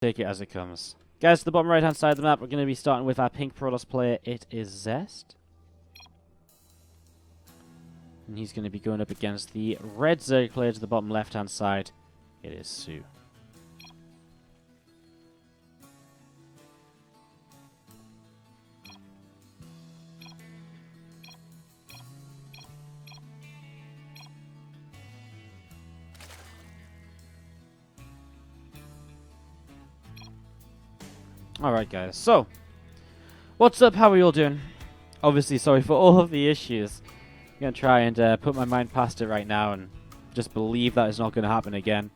Take it as it comes. Guys, to the bottom right hand side of the map, we're going to be starting with our pink Protoss player. It is Zest. And he's going to be going up against the red Zerg player to the bottom left hand side. It is soO. Alright guys, so what's up, how are you all doing? Obviously sorry for all of the issues. I'm going to try and put my mind past it right now and just believe that it's not going to happen again.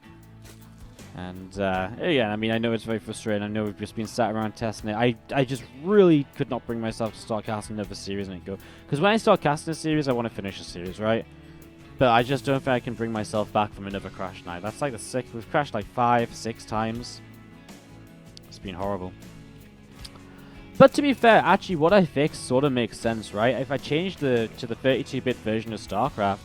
And yeah, I mean, I know it's very frustrating. I know we've just been sat around testing it. I just really could not bring myself to start casting another series and go. Because when I start casting a series, I want to finish a series, right? But I just don't think I can bring myself back from another crash night. That's like the sixth. We've crashed like 5, 6 times. It's been horrible. But to be fair, actually what I fixed sort of makes sense, right? If I change to the 32-bit version of StarCraft,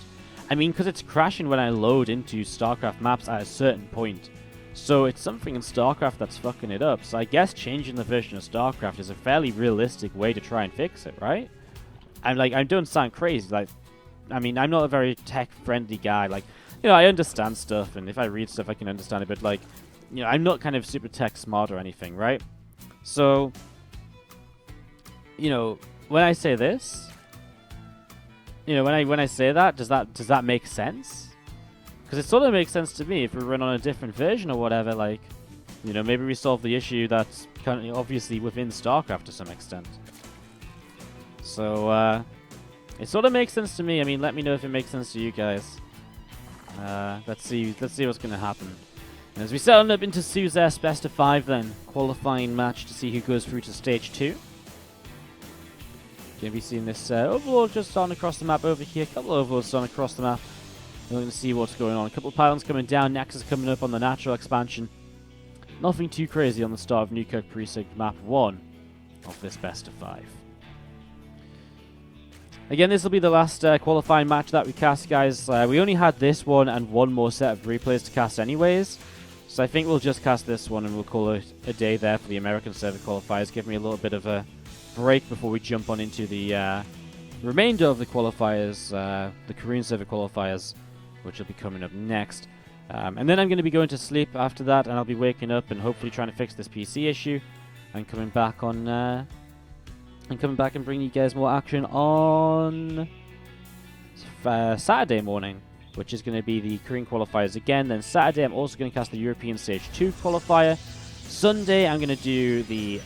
I mean, because it's crashing when I load into StarCraft maps at a certain point. So it's something in StarCraft that's fucking it up. So I guess changing the version of StarCraft is a fairly realistic way to try and fix it, right? I don't sound crazy. Like, I mean, I'm not a very tech-friendly guy. Like, you know, I understand stuff, and if I read stuff, I can understand it. But, like, you know, I'm not kind of super tech-smart or anything, right? So, you know, when I say this, you know, when I say that, does that make sense? Because it sort of makes sense to me if we run on a different version or whatever. Like, you know, maybe we solve the issue that's currently obviously within StarCraft to some extent. So it sort of makes sense to me. I mean, let me know if it makes sense to you guys. Let's see what's gonna happen. And as we settle up into soO's best of 5, then qualifying match to see who goes through to stage 2. Going to be seeing this overlord just on across the map over here. A couple of overlords on across the map. We're going to see what's going on. A couple of pylons coming down. Nexus coming up on the natural expansion. Nothing too crazy on the start of Newkirk Precinct map 1 of this best of 5. Again, this will be the last qualifying match that we cast, guys. We only had this one and one more set of replays to cast anyways. So I think we'll just cast this one and we'll call it a day there for the American server qualifiers. Give me a little bit of a break before we jump on into the remainder of the qualifiers, the Korean server qualifiers, which will be coming up next. And then I'm going to be going to sleep after that, and I'll be waking up and hopefully trying to fix this PC issue, and coming back on and bringing you guys more action on Saturday morning, which is going to be the Korean qualifiers again. Then Saturday I'm also going to cast the European Stage 2 qualifier. Sunday I'm going to do the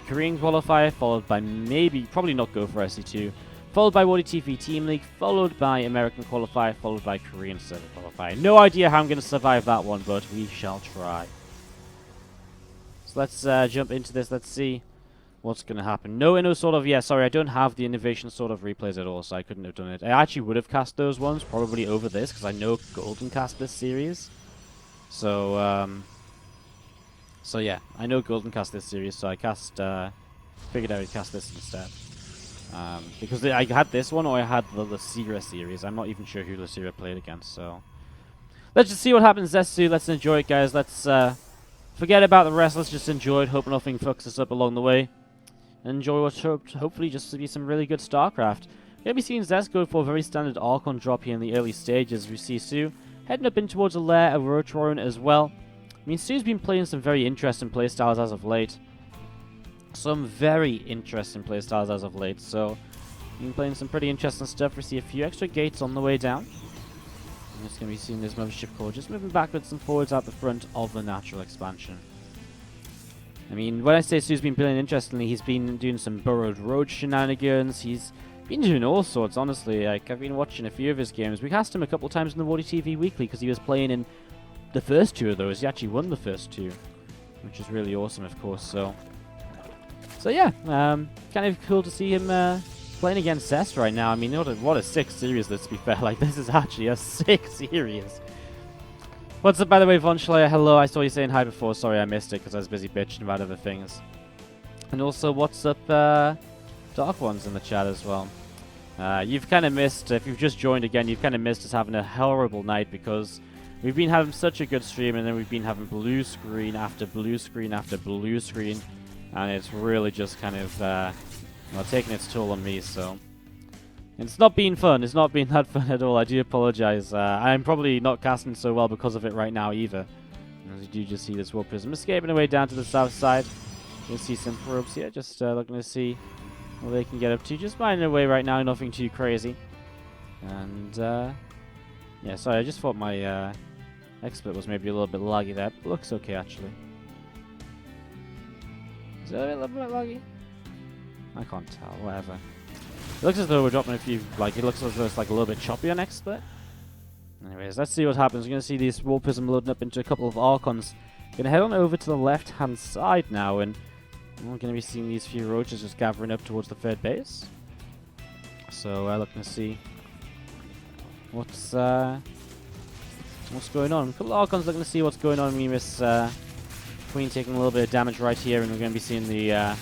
Korean qualifier, followed by probably not go for SC2, followed by WardiTV Team League, followed by American qualifier, followed by Korean server qualifier. No idea how I'm going to survive that one, but we shall try. So let's jump into this. Let's see what's going to happen. Sorry, I don't have the Innovation sort of replays at all, so I couldn't have done it. I actually would have cast those ones, probably over this, because I know Golden cast this series. So yeah, I know Golden cast this series, so I figured I would cast this instead. Because I had this one, or I had the Lysira series. I'm not even sure who Lysira played against, so let's just see what happens. Zest, let's enjoy it, guys. Let's forget about the rest. Let's just enjoy it. Hope nothing fucks us up along the way. And enjoy what's hopefully just to be some really good StarCraft. We're going to be seeing Zest go for a very standard Archon drop here in the early stages. We see soO heading up in towards a lair of Rotoron as well. I mean, soO's been playing some very interesting playstyles as of late. So, we've been playing some pretty interesting stuff. We see a few extra gates on the way down. I'm just going to be seeing this Mothership Core just moving backwards and forwards out the front of the natural expansion. I mean, when I say soO's been playing interestingly, he's been doing some Burrowed Road shenanigans. He's been doing all sorts, honestly. Like, I've been watching a few of his games. We cast him a couple times in the WardiTV Weekly because he was playing in the first 2 of those. He actually won the first 2, which is really awesome, of course. So yeah, kind of cool to see him playing against Zest right now. I mean, what a sick series, let's be fair. Like, this is actually a sick series. What's up, by the way, Von Schleier? Hello, I saw you saying hi before. Sorry, I missed it because I was busy bitching about other things. And also, what's up, Dark Ones in the chat as well. You've kind of missed, if you've just joined again, you've kind of missed us having a horrible night because We've been having such a good stream, and then we've been having blue screen after blue screen after blue screen, and it's really just kind of well, taking its toll on me, so it's not been fun. It's not been that fun at all. I do apologize. I'm probably not casting so well because of it right now either. As you do just see this Warp Prism escaping away down to the south side. You'll see some probes here, just looking to see what they can get up to. Just minding away right now, nothing too crazy. And, yeah, sorry, I just thought my expert was maybe a little bit laggy there. But looks okay, actually. Is it a little bit laggy? I can't tell, whatever. It looks as though we're dropping a few, like, it looks as though it's like a little bit choppy on expert. Anyways, let's see what happens. We're going to see this Warp Prism loading up into a couple of Archons. Going to head on over to the left-hand side now, and we're going to be seeing these few roaches just gathering up towards the third base. So, looking to see what's going on. A couple of Archons looking to see what's going on. Miss Queen taking a little bit of damage right here, and we're going to be seeing the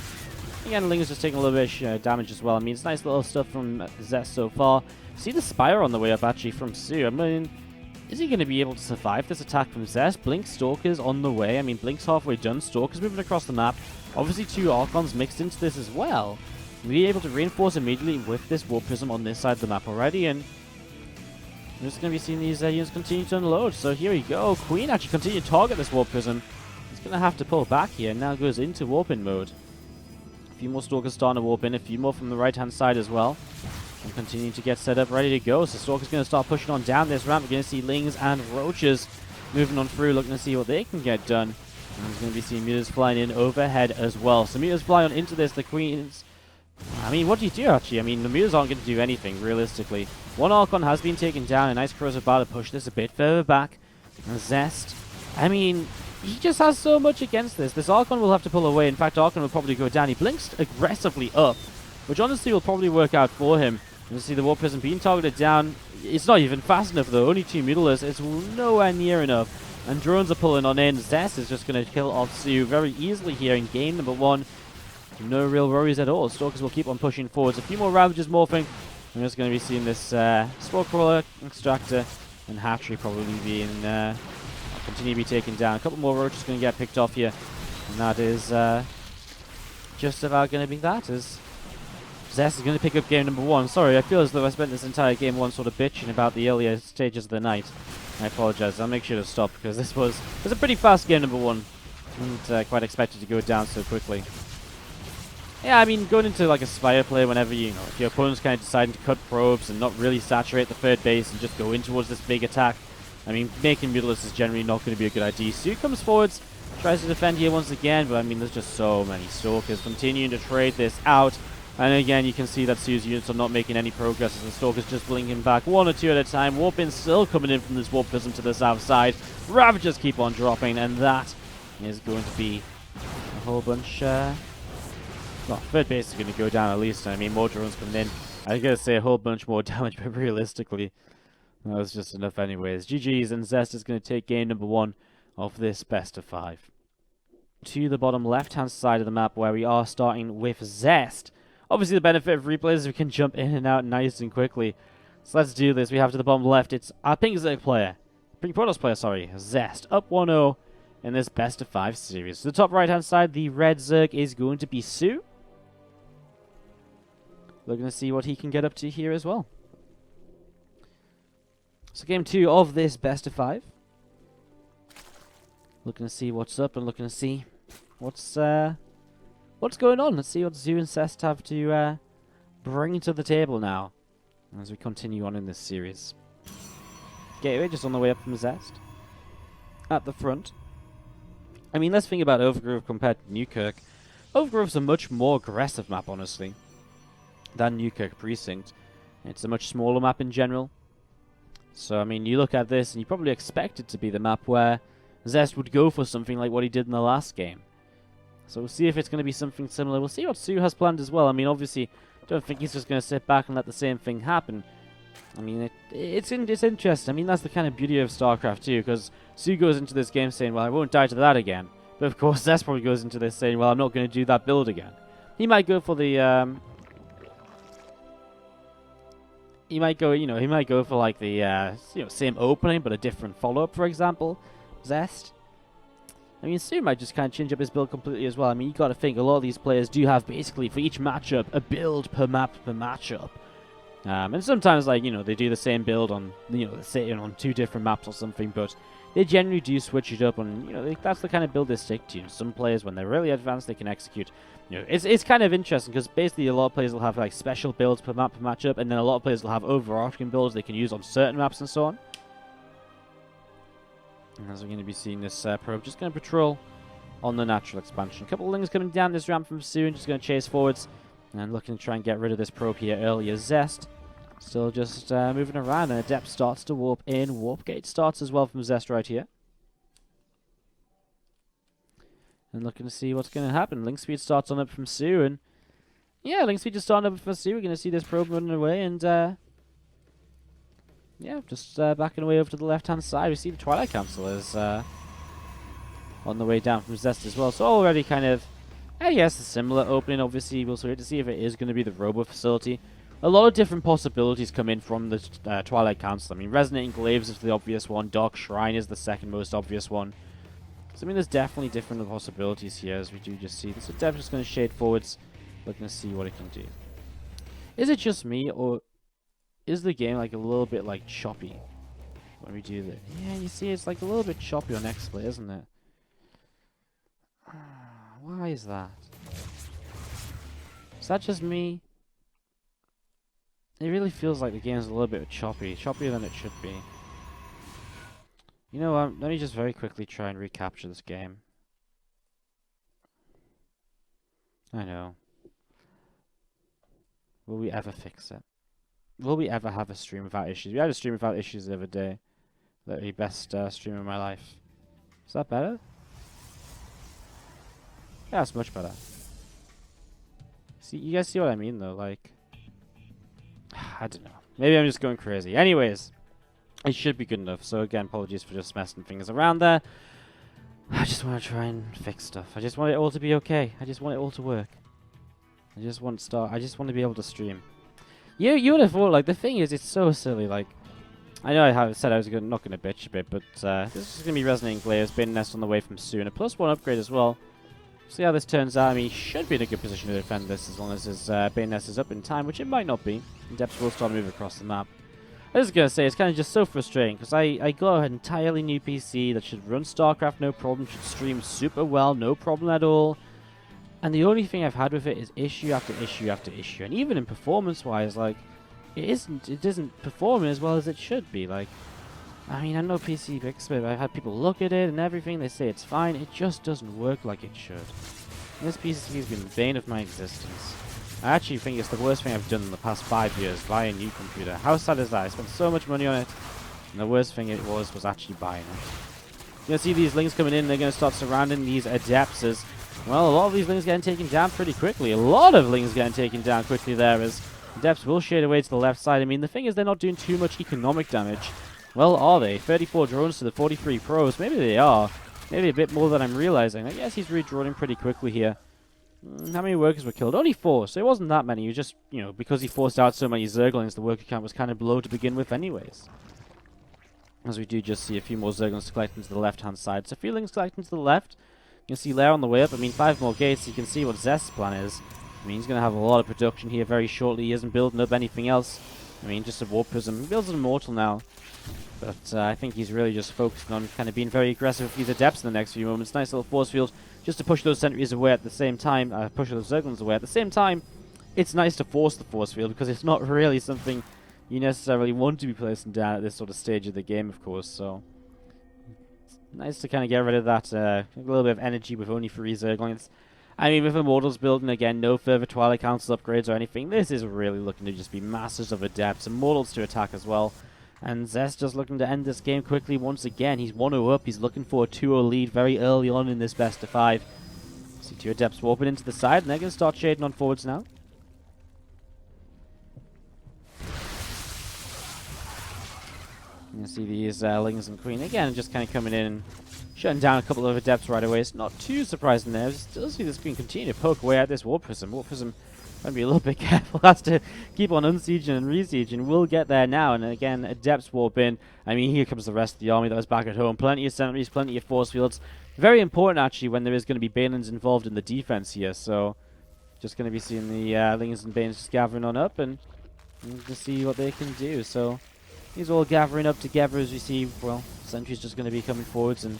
again, Ling is just taking a little bit of damage as well. I mean, it's nice little stuff from Zest so far. See the Spire on the way up actually from soO. I mean, is he going to be able to survive this attack from Zest? Blink Stalker's on the way. I mean, Blink's halfway done. Stalker's moving across the map. Obviously, 2 Archons mixed into this as well. We'll be able to reinforce immediately with this Warp Prism on this side of the map already, and we're just going to be seeing these units continue to unload. So here we go. Queen actually continue to target this Warp Prism. He's going to have to pull back here, and now goes into warping mode. A few more Stalkers starting to warp in, a few more from the right-hand side as well. And continuing to get set up, ready to go. So Stalker's going to start pushing on down this ramp. We're going to see Lings and Roaches moving on through, looking to see what they can get done. And there's going to be seeing Mutas flying in overhead as well. So Mutas fly on into this. The Queens... I mean, what do you do, actually? I mean, the Mutas aren't going to do anything, realistically. One Archon has been taken down. A nice Crow's about to push this a bit further back. And Zest... I mean, he just has so much against this. This Archon will have to pull away. In fact, Archon will probably go down. He blinks aggressively up, which honestly will probably work out for him. You see the Warp Prism being targeted down. It's not even fast enough, though. Only 2 Mutilas. It's nowhere near enough. And drones are pulling on in. Zest is just going to kill off soO very easily here in game number 1. No real worries at all. Stalkers will keep on pushing forwards. A few more Ravages morphing. We're just going to be seeing this Spore Crawler, Extractor, and Hatchery probably being continue to be taken down. A couple more Roaches going to get picked off here. And that is just about going to be that. As Zest is going to pick up game number 1. Sorry, I feel as though I spent this entire game 1 sort of bitching about the earlier stages of the night. I apologize. I'll make sure to stop because this was a pretty fast game number 1. Wasn't quite expected to go down so quickly. Yeah, I mean, going into like a Spire play whenever if your opponent's kind of deciding to cut probes and not really saturate the third base and just go in towards this big attack, I mean, making Mutilas is generally not going to be a good idea. soO comes forwards, tries to defend here once again, but I mean, there's just so many Stalkers continuing to trade this out. And again, you can see that soO's units are not making any progress as the Stalker's just blinking back 1 or 2 at a time. Warping still coming in from this Warp Prism to the south side. Ravagers keep on dropping, and that is going to be a whole bunch... well, third base is going to go down at least. I mean, more drones coming in. I was going to say a whole bunch more damage, but realistically, that was just enough anyways. GG's, and Zest is going to take game number 1 of this best of 5. To the bottom left-hand side of the map, where we are starting with Zest. Obviously, the benefit of replays is we can jump in and out nice and quickly. So let's do this. We have to the bottom left, it's our PvZ player. Pink Protoss player, sorry. Zest, up 1-0 in this best of 5 series. To the top right-hand side, the red Zerg is going to be soO. Looking to see what he can get up to here as well. So game 2 of this best of 5. Looking to see what's up and looking to see what's going on. Let's see what soO and Zest have to bring to the table now as we continue on in this series. Gateway just on the way up from Zest. At the front. I mean, let's think about Overgrowth compared to Newkirk. Overgrowth's a much more aggressive map, honestly, than Newkirk Precinct. It's a much smaller map in general. So, I mean, you look at this and you probably expect it to be the map where Zest would go for something like what he did in the last game. So we'll see if it's going to be something similar. We'll see what soO has planned as well. I mean, obviously, I don't think he's just going to sit back and let the same thing happen. I mean, it's interesting. I mean, that's the kind of beauty of StarCraft too, because soO goes into this game saying, well, I won't die to that again. But of course, Zest probably goes into this saying, well, I'm not going to do that build again. He might go for the... he might go, he might go for like the same opening but a different follow-up, for example. Zest. I mean, soO might just kind of change up his build completely as well. I mean, you got to think a lot of these players do have basically for each matchup a build per map per matchup. And sometimes, like, they do the same build on, say, on 2 different maps or something, but they generally do switch it up, and, that's the kind of build they stick to. Some players, when they're really advanced, they can execute. It's kind of interesting, because basically a lot of players will have, like, special builds per map per matchup, and then a lot of players will have overarching builds they can use on certain maps and so on. And as we're going to be seeing this probe, just going to patrol on the natural expansion. A couple of lings coming down this ramp from soO, and just going to chase forwards. And looking to try and get rid of this probe here earlier. Zest still just moving around, and Adept starts to warp in. Warp gate starts as well from Zest right here. And looking to see what's going to happen. Link speed starts on up from soO, and yeah, link speed just starting up from soO. We're going to see this probe running away, and yeah, just backing away over to the left-hand side. We see the Twilight Council is on the way down from Zest as well. So already kind of, I guess, a similar opening. Obviously, we'll wait to see if it is going to be the Robo facility. A lot of different possibilities come in from the Twilight Council. I mean, Resonating Glaives is the obvious one. Dark Shrine is the second most obvious one. So, I mean, there's definitely different possibilities here, as we do just see. So, Dev's just going to shade forwards, looking to see what it can do. Is it just me, or is the game, like, a little bit, like, choppy when we do that? Yeah, you see, it's, like, a little bit choppy on X-Play, isn't it? Why is that? Is that just me? It really feels like the game's a little bit choppy. Choppier than it should be. You know what? Let me just very quickly try and recapture this game. I know. Will we ever fix it? Will we ever have a stream without issues? We had a stream without issues the other day. Literally best stream of my life. Is that better? Yeah, that's much better. See, you guys see what I mean, though? Like, I don't know. Maybe I'm just going crazy. Anyways, it should be good enough. So again, apologies for just messing things around there. I just want to try and fix stuff. I just want it all to be okay. I just want it all to work. I just want to be able to stream. You would have thought, like, the thing is, it's so silly. Like, I know I said I was not going to bitch a bit, but this is going to be Resonating Glaives, Bane Nest on the way from soO, and a +1 upgrade as well. See how this turns out. I mean, he should be in a good position to defend this as long as his Bane Nest is up in time, which it might not be. Depths will start to move across the map. I was going to say, it's kind of just so frustrating, because I got an entirely new PC that should run StarCraft no problem, should stream super well, no problem at all. And the only thing I've had with it is issue after issue after issue. And even in performance-wise, like, it isn't performing as well as it should be. Like, I mean, I know PC expert, I've had people look at it and everything, they say it's fine, it just doesn't work like it should. And this PC has been the bane of my existence. I actually think it's the worst thing I've done in the past 5 years, buy a new computer. How sad is that? I spent so much money on it, and the worst thing it was actually buying it. You're going to see these lings coming in, they're going to start surrounding these Adepts as, well, a lot of these lings getting taken down pretty quickly. A lot of lings getting taken down quickly there as Adepts will shade away to the left side. I mean, the thing is they're not doing too much economic damage. Well, are they? 34 drones to the 43 pros. Maybe they are. Maybe a bit more than I'm realizing. I guess he's redrawing pretty quickly here. How many workers were killed? Only 4, so it wasn't that many. You just, because he forced out so many Zerglings, the worker count was kind of low to begin with anyways. As we do just see a few more Zerglings collecting to the left-hand side. So a few lings collecting to the left. You can see Lair on the way up. I mean, 5 more gates. You can see what Zest's plan is. I mean, he's going to have a lot of production here very shortly. He isn't building up anything else. I mean, just a Warp Prism. He builds an Immortal now. But I think he's really just focusing on kind of being very aggressive with these Adepts in the next few moments. Nice little force field just to push those sentries away at the same time. Push those Zerglings away. At the same time, it's nice to force the force field because it's not really something you necessarily want to be placing down at this sort of stage of the game, of course. So it's nice to kind of get rid of that a little bit of energy with only 3 Zerglings. I mean, with Immortals building again, no further Twilight Council upgrades or anything. This is really looking to just be masses of Adepts. Immortals to attack as well. And Zest just looking to end this game quickly once again. He's 1-0 up. He's looking for a 2-0 lead very early on in this best of 5. See 2 Adepts warping into the side, and they're going to start shading on forwards now. You can see these Lings and Queen again just kind of coming in and shutting down a couple of Adepts right away. It's not too surprising there. Still see this Queen continue to poke away at this Warp Prism. Warp Prism Gotta be a little bit careful. Has to keep on unsieging and resieging. We'll get there now. And again, Adepts warp in. I mean, here comes the rest of the army that was back at home. Plenty of sentries, plenty of force fields. Very important, actually, when there is going to be Banelings involved in the defense here. So, just going to be seeing the Lings and Banes just gathering on up and to see what they can do. So, these all gathering up together as we see, well, sentries just going to be coming forwards, and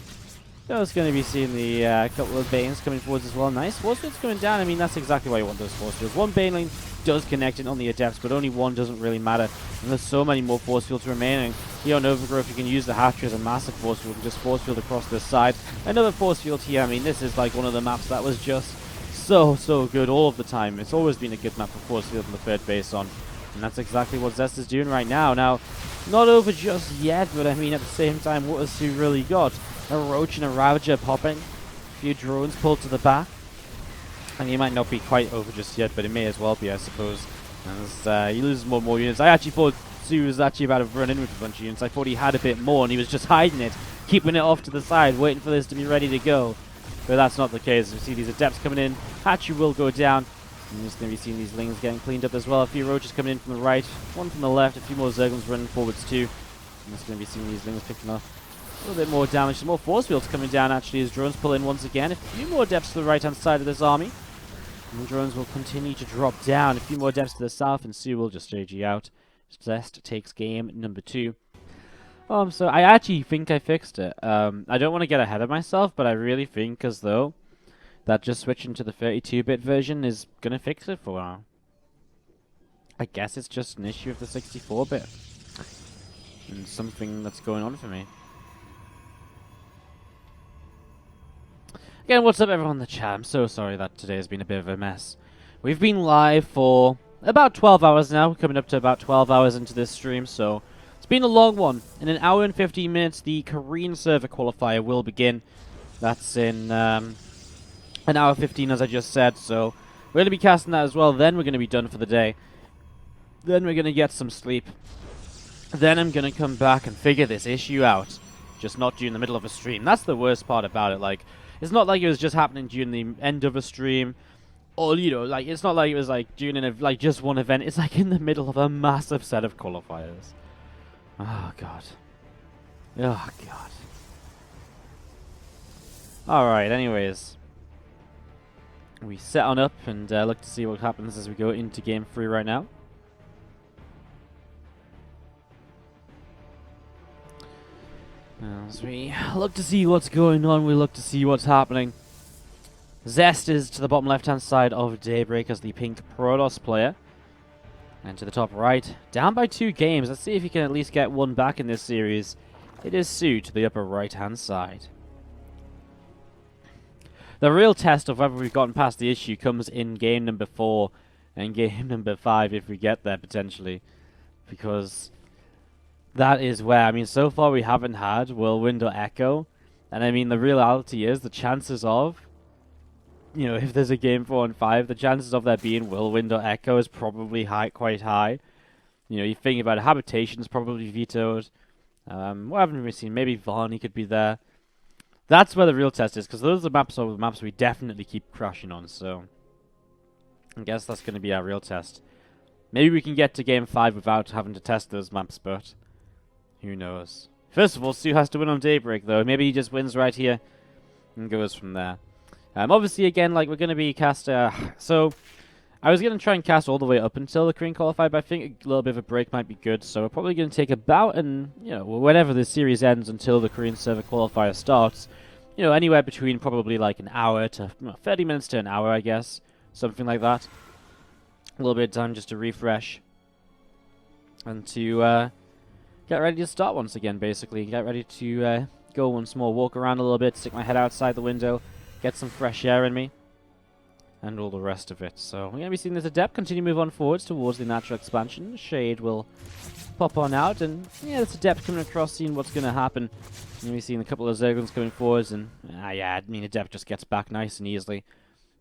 there's going to be seeing the couple of Banes coming forwards as well. Nice. Force fields coming down. I mean, that's exactly why you want those force fields. One Baneling does connect it on the Adepts, but only one doesn't really matter. And there's so many more force fields remaining. Here on Overgrowth, you can use the Hatchery as a massive force field and just force field across this side. Another force field here. I mean, this is like one of the maps that was just so good all of the time. It's always been a good map for force field in the third base on. And that's exactly what Zest is doing right now. Now, not over just yet, but I mean, at the same time, what has Sue really got? A Roach and a Ravager popping. A few drones pulled to the back. And he might not be quite over just yet, but it may as well be, I suppose. As he loses more and more units. I actually thought Sue was actually about to run in with a bunch of units. I thought he had a bit more, and he was just hiding it, keeping it off to the side, waiting for this to be ready to go. But that's not the case. We see these Adepts coming in. Hatchery will go down. And you're just going to be seeing these Lings getting cleaned up as well. A few Roaches coming in from the right, one from the left, a few more Zerglings running forwards too. And just going to be seeing these Lings picking up a little bit more damage. Some more force fields coming down actually as drones pull in once again. A few more Adepts to the right hand side of this army. And the drones will continue to drop down. A few more Adepts to the south, and Sue will just JG out. Zest takes game number 2. So I actually think I fixed it. I don't want to get ahead of myself, but I really think as though that just switching to the 32-bit version is going to fix it for now. I guess it's just an issue of the 64-bit. And something that's going on for me. Again, what's up everyone in the chat? I'm so sorry that today has been a bit of a mess. We've been live for about 12 hours now. We're coming up to about 12 hours into this stream, so it's been a long one. In an hour and 15 minutes, the Korean server qualifier will begin. That's in an hour 15, as I just said, so we're going to be casting that as well. Then we're going to be done for the day. Then we're going to get some sleep. Then I'm going to come back and figure this issue out. Just not during the middle of a stream. That's the worst part about it. Like, it's not like it was just happening during the end of a stream. Or, you know, like, it's not like it was like during like just one event. It's like in the middle of a massive set of qualifiers. Oh, God. Oh, God. Alright, anyways. We set on up and look to see what happens as we go into game 3 right now. As we look to see what's going on, we look to see what's happening. Zest is to the bottom left-hand side of Daybreak as the pink Protoss player. And to the top right, down by 2 games. Let's see if he can at least get one back in this series. It is Sue to the upper right-hand side. The real test of whether we've gotten past the issue comes in game number 4 and game number 5 if we get there potentially. Because that is where, I mean, so far we haven't had Whirlwind or Echo. And I mean, the reality is the chances of, you know, if there's a game 4 and 5, the chances of there being Whirlwind or Echo is probably quite high. You know, you think about it, Habitation's probably vetoed. What haven't we seen? Maybe Varney could be there. That's where the real test is, because those are the maps we definitely keep crashing on, so I guess that's going to be our real test. Maybe we can get to game 5 without having to test those maps, but who knows. First of all, Sue has to win on Daybreak, though. Maybe he just wins right here and goes from there. Obviously, again, like, we're going to be cast... so, I was going to try and cast all the way up until the Korean qualifier, but I think a little bit of a break might be good. So, we're probably going to take about, whenever this series ends until the Korean server qualifier starts, you know, anywhere between probably like an hour to 30 minutes to an hour, I guess. Something like that. A little bit of time just to refresh. And to get ready to start once again, basically. Get ready to go once more, walk around a little bit, stick my head outside the window, get some fresh air in me, and all the rest of it. So we're going to be seeing this Adept continue to move on forwards towards the natural expansion. Shade will pop on out, and yeah, this Adept coming across, seeing what's going to happen. You're going to be seeing a couple of Zerglings coming forwards, and yeah, I mean, Adept just gets back nice and easily.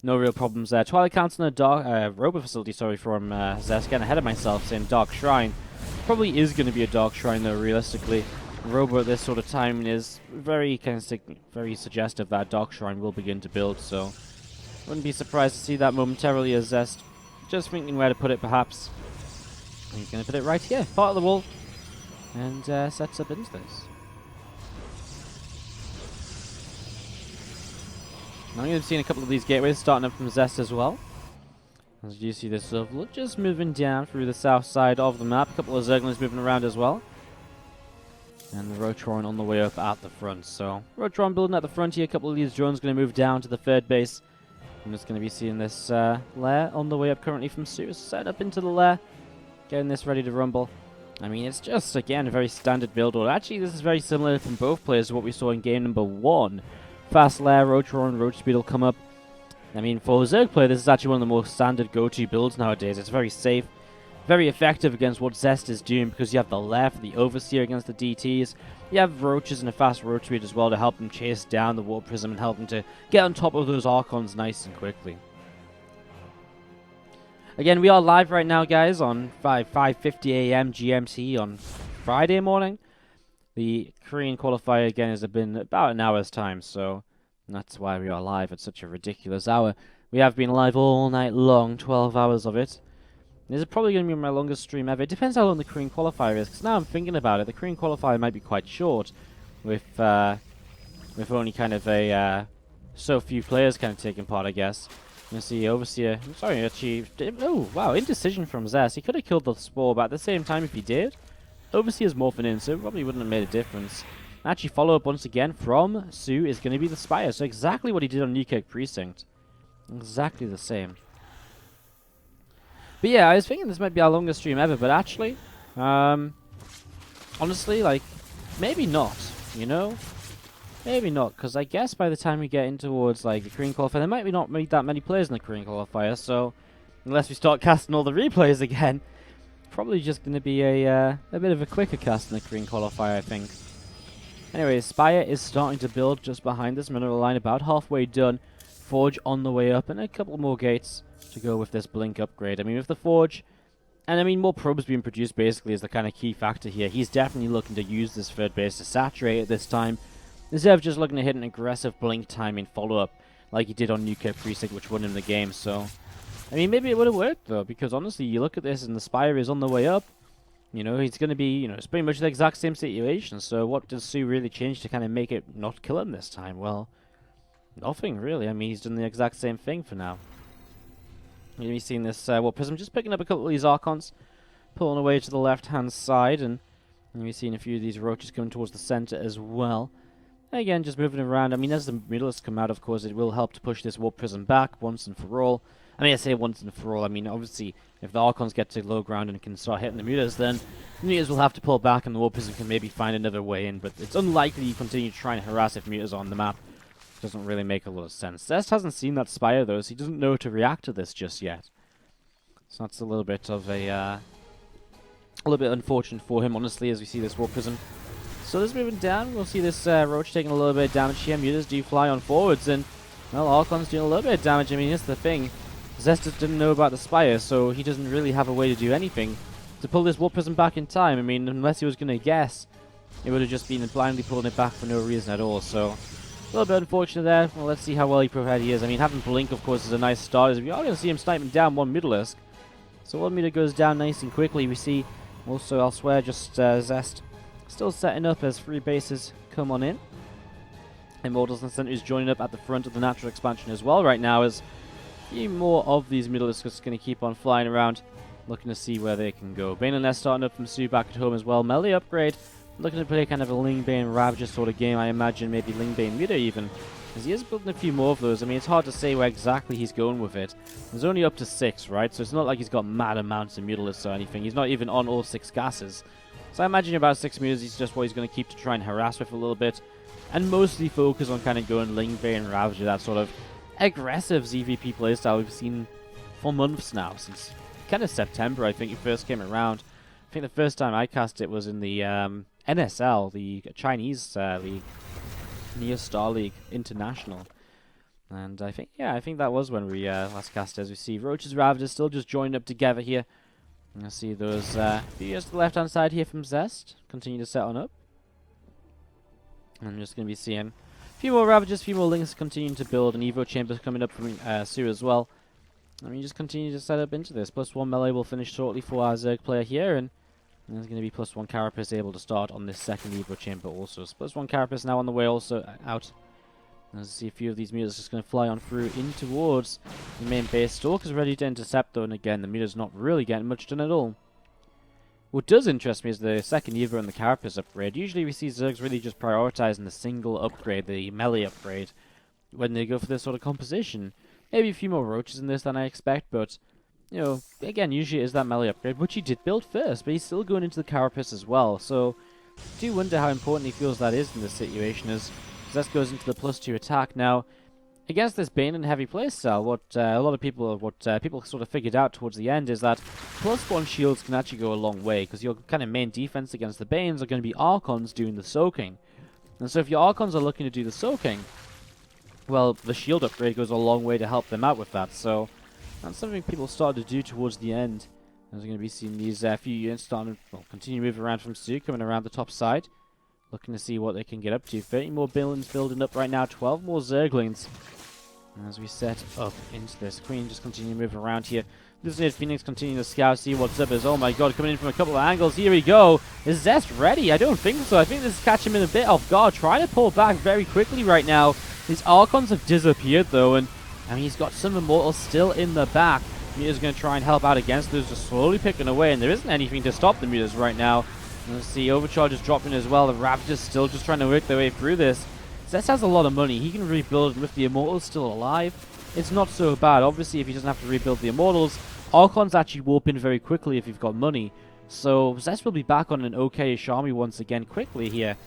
No real problems there. Twilight Council and a Robo Facility, sorry, from Zest. Getting ahead of myself, saying Dark Shrine. Probably is going to be a Dark Shrine, though, realistically. Robo at this sort of time is very very suggestive that Dark Shrine will begin to build, so wouldn't be surprised to see that momentarily as Zest just thinking where to put it, perhaps. He's going to put it right here, part of the wall, and sets up into this. Now you've seen a couple of these gateways starting up from Zest as well. As you see this just moving down through the south side of the map. A couple of Zerglings moving around as well. And the Rotron on the way up at the front. So, Rotron building at the front here. A couple of these drones going to move down to the third base. I'm just going to be seeing this lair on the way up currently from soO. Set up into the lair. Getting this ready to rumble. I mean, it's just, again, a very standard build order. Actually, this is very similar from both players to what we saw in game number 1. Fast lair, Rotron, Roach Speed will come up. I mean, for a Zerg player, this is actually one of the most standard go-to builds nowadays. It's very safe, very effective against what Zest is doing because you have the lair for the Overseer against the DTs. You have Roaches and a fast Roach Speed as well to help them chase down the Warp Prism and help them to get on top of those Archons nice and quickly. Again, we are live right now, guys, on 5:50 AM GMT on Friday morning. The Korean qualifier, again, has been about an hour's time, so that's why we are live at such a ridiculous hour. We have been live all night long, 12 hours of it. This is probably going to be my longest stream ever. It depends how long the Korean qualifier is, because now I'm thinking about it, the Korean qualifier might be quite short, with only kind of a so few players kind of taking part, I guess. You see, Overseer, I'm sorry, achieved. Oh, wow, indecision from Zest. He could have killed the Spore, but at the same time, if he did, Overseer's morphing in, so it probably wouldn't have made a difference. Actually, follow up once again from soO is going to be the Spire. So exactly what he did on Newkirk Precinct. Exactly the same. But yeah, I was thinking this might be our longest stream ever, but actually, honestly, like, maybe not, you know? Maybe not, because I guess by the time we get in towards, like, the Korean qualifier, there might be not be that many players in the Korean qualifier, so unless we start casting all the replays again, probably just going to be a bit of a quicker cast in the Korean qualifier, I think. Anyway, Spire is starting to build just behind this mineral line, about halfway done. Forge on the way up, and a couple more gates to go with this Blink upgrade. I mean, with the Forge, and I mean, more probes being produced basically is the kind of key factor here. He's definitely looking to use this third base to saturate it this time, instead of just looking to hit an aggressive Blink timing follow-up like he did on Newkirk Precinct, which won him the game, so I mean, maybe it would have worked, though, because honestly, you look at this and the Spire is on the way up. You know, he's going to be, you know, it's pretty much the exact same situation. So what does soO really change to kind of make it not kill him this time? Well, nothing, really. I mean, he's done the exact same thing for now. You've seen this, Warp Prism just picking up a couple of these Archons, pulling away to the left-hand side, and you've seen a few of these Roaches coming towards the center as well. Again, just moving around. I mean, as the Mutalisks come out, of course, it will help to push this Warp Prism back once and for all. I mean, I say once and for all. I mean, obviously, if the Archons get to low ground and can start hitting the Mutas, then the Mutas will have to pull back and the Warp Prism can maybe find another way in. But it's unlikely you continue to try and harass if Mutas are on the map. Doesn't really make a lot of sense. Zest hasn't seen that Spire, though, so he doesn't know to react to this just yet. So that's a little bit of a little bit unfortunate for him, honestly, as we see this Warp Prism. So this moving down, we'll see this Roach taking a little bit of damage here. Mutas do fly on forwards, and, well, Archon's doing a little bit of damage. I mean, here's the thing. Zest didn't know about the Spire, so he doesn't really have a way to do anything to pull this Warp Prism back in time. I mean, unless he was going to guess, it would have just been blindly pulling it back for no reason at all. So, a little bit unfortunate there. Well, let's see how well prepared he is. I mean, having Blink, of course, is a nice start. We are going to see him sniping down one Mutalisk. So one meter goes down nice and quickly. We see also elsewhere just Zest still setting up as 3 bases come on in. Immortals and Sentries joining up at the front of the natural expansion as well right now, as a few more of these Mutalisks are going to keep on flying around, looking to see where they can go. Bane and Nest starting up from soO back at home as well. Melee upgrade, looking to play kind of a Lingbane Ravager sort of game, I imagine, maybe Lingbane Muta even, as he is building a few more of those. I mean, it's hard to say where exactly he's going with it. There's only up to 6, right? So it's not like he's got mad amounts of Mutalisks or anything. He's not even on all 6 gases. So I imagine about 6 meters is just what he's going to keep to try and harass with a little bit, and mostly focus on kind of going Lingbane Ravager, that sort of aggressive ZVP playstyle we've seen for months now, since kind of September, I think it first came around. I think the first time I cast it was in the NSL, the Chinese league, Neo Star League International. And I think, yeah, I think that was when we last cast it. As we see, Roaches Ravagers still just joined up together here. And I see those videos to the left-hand side here from Zest continue to set on up. I'm just going to be seeing a few more Ravagers, a few more Links continuing to build, and Evo Chambers coming up from soO as well. I mean, just continue to set up into this. +1 melee will finish shortly for our Zerg player here, and there's going to be +1 Carapace able to start on this second Evo chamber also. So +1 Carapace now on the way also out. As you see a few of these meters just going to fly on through in towards the main base. Stalker's ready to intercept though, and again, the meter's not really getting much done at all. What does interest me is the second Evo and the Carapace upgrade. Usually we see Zergs really just prioritizing the single upgrade, the melee upgrade, when they go for this sort of composition. Maybe a few more roaches in this than I expect, but, you know, again, usually it is that melee upgrade, which he did build first, but he's still going into the Carapace as well. So, I do wonder how important he feels that is in this situation, as Zest goes into the +2 attack. Now, against this Bane and heavy playstyle, what people sort of figured out towards the end is that +1 shields can actually go a long way, because your kind of main defense against the Banes are going to be Archons doing the soaking. And so if your Archons are looking to do the soaking, well, the shield upgrade goes a long way to help them out with that. So that's something people started to do towards the end. As we're going to be seeing these few units starting to continue to move around from soO, coming around the top side. Looking to see what they can get up to. 30 more Billings building up right now. 12 more Zerglings. As we set up into this. Queen just continue to move around here. This is Phoenix continuing to scout, see what's up. Is, oh my god, coming in from a couple of angles. Here we go. Is Zest ready? I don't think so. I think this is catching him in a bit off guard. Trying to pull back very quickly right now. These Archons have disappeared though. And I mean, he's got some Immortals still in the back. Muta's going to try and help out against those. Just slowly picking away. And there isn't anything to stop the Mutas right now. Let's see, Overcharge is dropping as well. The Ravagers still just trying to work their way through this. Zest has a lot of money. He can rebuild with the Immortals still alive. It's not so bad. Obviously, if he doesn't have to rebuild the Immortals, Archons actually warp in very quickly if you've got money. So Zest will be back on an okay-ish army once again quickly here.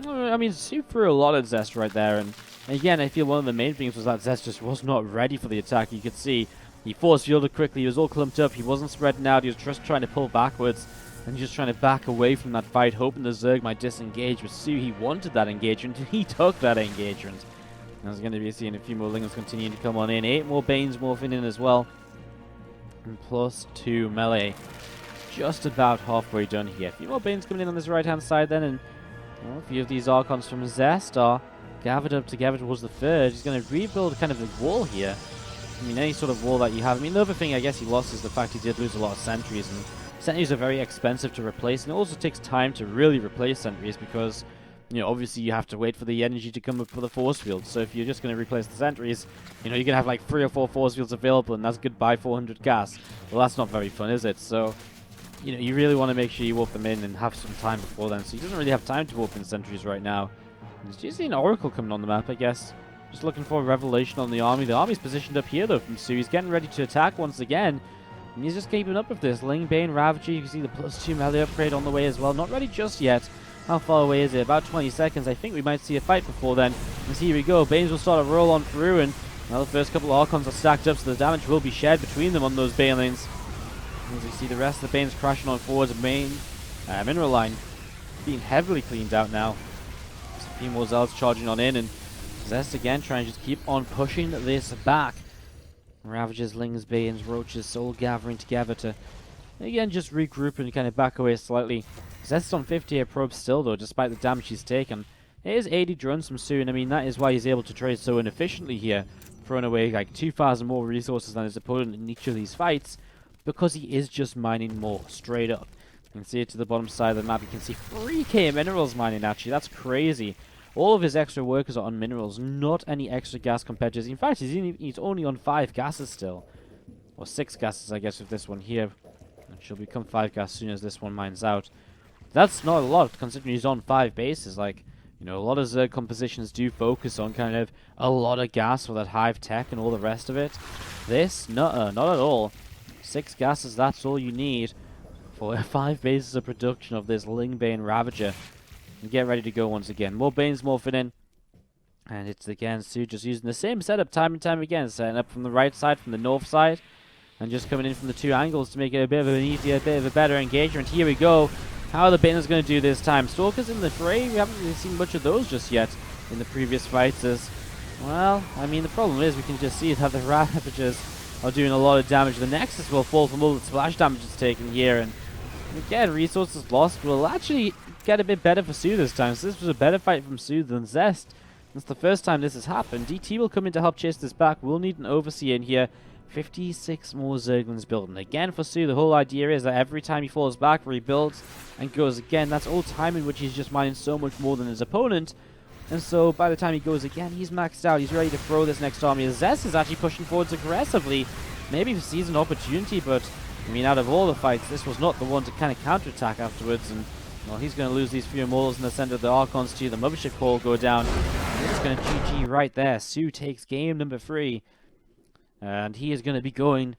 I mean, soO threw a lot at Zest right there. And again, I feel one of the main things was that Zest just was not ready for the attack. You could see he force fielded quickly. He was all clumped up. He wasn't spreading out. He was just trying to pull backwards. And just trying to back away from that fight, hoping the Zerg might disengage. But soO, he wanted that engagement, and he took that engagement. There's going to be seeing a few more Lingers continuing to come on in. 8 more Banes morphing in as well. And +2 melee. Just about halfway done here. A few more Banes coming in on this right-hand side then. And well, a few of these Archons from Zest are gathered up together towards the third. He's going to rebuild kind of the wall here. I mean, any sort of wall that you have. I mean, the other thing I guess he lost is the fact he did lose a lot of sentries. And sentries are very expensive to replace, and it also takes time to really replace sentries because, you know, obviously you have to wait for the energy to come up for the force field. So if you're just going to replace the sentries, you know, you're going to have like 3 or 4 force fields available, and that's goodbye 400 gas. Well, that's not very fun, is it? So, you know, you really want to make sure you warp them in and have some time before then. So he doesn't really have time to warp in sentries right now. There's usually an Oracle coming on the map, I guess. Just looking for a revelation on the army. The army's positioned up here, though, from soO. He's getting ready to attack once again. And he's just keeping up with this. Ling, Bane, Ravager, you can see the +2 melee upgrade on the way as well. Not ready just yet. How far away is it? About 20 seconds. I think we might see a fight before then. And here we go. Banes will start to roll on through, and well, the first couple of Archons are stacked up, so the damage will be shared between them on those Banelings. As you see the rest of the Banes crashing on forwards, main mineral line being heavily cleaned out now. Just a few more Zealots charging on in, and Zest again trying to just keep on pushing this back. Ravagers, Lings, Banes, Roaches all gathering together to, again, just regroup and kind of back away slightly. Zest's on 50 probes still, though, despite the damage he's taken. It is 80 drones from soO, and I mean, that is why he's able to trade so inefficiently here, throwing away like 2,000 more resources than his opponent in each of these fights, because he is just mining more, straight up. You can see it to the bottom side of the map. You can see 3k minerals mining, actually. That's crazy. All of his extra workers are on minerals, not any extra gas competitors. In fact, he's only on 5 gases still. Or 6 gases, I guess, with this one here. It should become 5 gas as soon as this one mines out. That's not a lot, considering he's on 5 bases. Like, you know, a lot of Zerg compositions do focus on kind of a lot of gas for that hive tech and all the rest of it. This, not at all. 6 gases, that's all you need for 5 bases of production of this Ling Bane Ravager. And get ready to go once again. More Banes morphing in. And it's again soO just using the same setup time and time again. Setting up from the right side, from the north side. And just coming in from the 2 angles to make it a bit of an easier, bit of a better engagement. Here we go. How are the Baners going to do this time? Stalkers in the fray. We haven't really seen much of those just yet in the previous fights. Well, I mean, the problem is we can just see that the Ravagers are doing a lot of damage. The Nexus will fall from all the splash damage it's taken here. And again, resources lost will actually get a bit better for soO this time. So this was a better fight from soO than Zest. It's the first time this has happened. DT will come in to help chase this back. We'll need an Overseer in here. 56 more Zerglings building. Again, for soO, the whole idea is that every time he falls back, rebuilds, and goes again, that's all time in which he's just mining so much more than his opponent. And so by the time he goes again, he's maxed out. He's ready to throw this next army. Zest is actually pushing forwards aggressively. Maybe he sees an opportunity, but I mean, out of all the fights, this was not the one to kind of counterattack afterwards. And well, he's going to lose these few immortals in the center of the Archons too. The Mothership Core go down. And it's going to GG right there. soO takes game number 3. And he is going to be going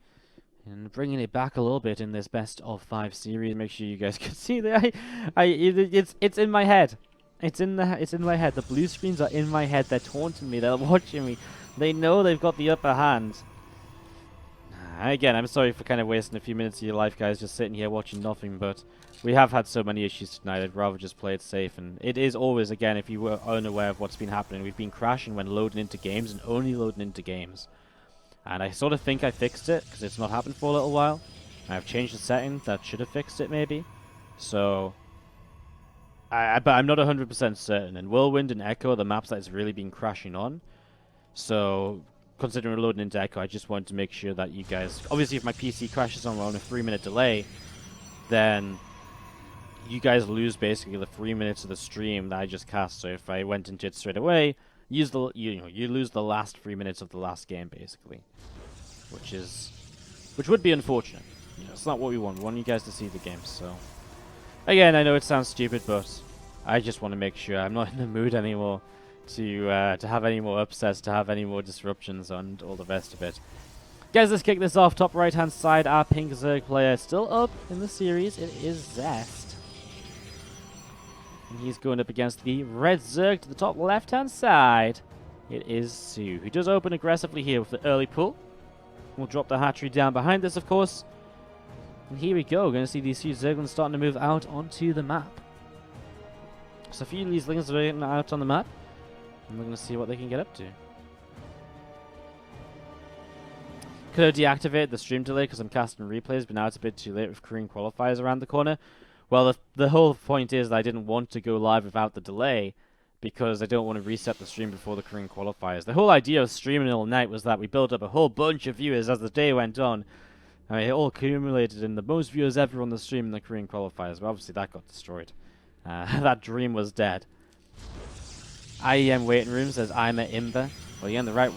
and bringing it back a little bit in this best of 5 series. Make sure you guys can see that. It's in my head. It's in my head. The blue screens are in my head. They're taunting me. They're watching me. They know they've got the upper hand. Again, I'm sorry for kind of wasting a few minutes of your life, guys, just sitting here watching nothing, but we have had so many issues tonight. I'd rather just play it safe. And it is always, again, if you were unaware of what's been happening, we've been crashing when loading into games and only loading into games. And I sort of think I fixed it, because it's not happened for a little while. I've changed the setting that should have fixed it, maybe. So, but I'm not 100% certain. And Whirlwind and Echo are the maps that it's really been crashing on. So, considering we're loading into Echo, I just wanted to make sure that you guys... Obviously, if my PC crashes on a 3-minute delay, then you guys lose basically the 3 minutes of the stream that I just cast. So if I went into it straight away, you lose the last 3 minutes of the last game, basically. Which would be unfortunate. You know, it's not what we want. We want you guys to see the game, so... Again, I know it sounds stupid, but I just want to make sure I'm not in the mood anymore to have any more upsets, to have any more disruptions, and all the rest of it. Guys, let's kick this off. Top right-hand side, our pink Zerg player still up in the series. It is Zest. And he's going up against the red Zerg to the top left-hand side. It is soO, who does open aggressively here with the early pull. We'll drop the hatchery down behind this, of course. And here we go. We're going to see these few Zerglings starting to move out onto the map. So a few of these Zerglings are getting out on the map. And we're going to see what they can get up to. Could have deactivated the stream delay because I'm casting replays, but now it's a bit too late with Korean qualifiers around the corner. Well, the whole point is that I didn't want to go live without the delay because I don't want to reset the stream before the Korean qualifiers. The whole idea of streaming all night was that we built up a whole bunch of viewers as the day went on. I mean, it all accumulated in the most viewers ever on the stream in the Korean qualifiers, but obviously that got destroyed. That dream was dead. IEM waiting room says I'm at Imber. Well, you're in the right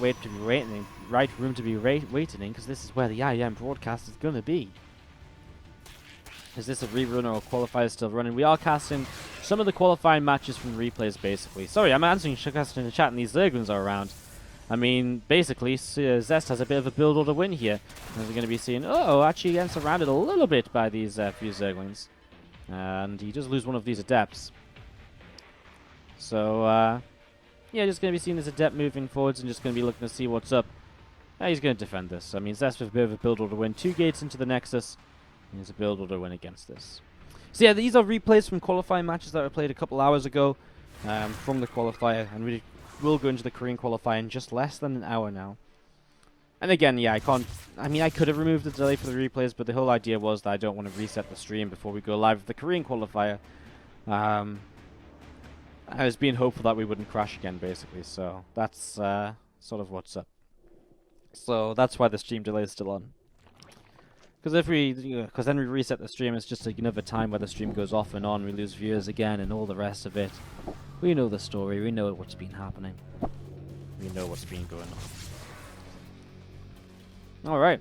room to be waiting in, because this is where the IEM broadcast is going to be. Is this a rerun or a qualifier still running? We are casting some of the qualifying matches from replays, basically. Sorry, I'm answering casting in the chat and these Zerglings are around. I mean, basically, Zest has a bit of a build order win here. And we're going to be seeing, actually getting surrounded a little bit by these few Zerglings. And he does lose one of these Adepts. So, yeah, just going to be seeing this Adept moving forwards and just going to be looking to see what's up. He's going to defend this. I mean, Zest with a bit of a build order win. 2 gates into the Nexus. And there's a build order win against this. So yeah, these are replays from qualifying matches that were played a couple hours ago from the qualifier. And we will go into the Korean qualifier in just less than an hour now. And again, yeah, I could have removed the delay for the replays, but the whole idea was that I don't want to reset the stream before we go live with the Korean qualifier. I was being hopeful that we wouldn't crash again, basically. So that's sort of what's up. So that's why the stream delay is still on. Because then we reset the stream, it's just another time where the stream goes off and on, we lose viewers again and all the rest of it. We know the story, we know what's been happening. We know what's been going on. Alright.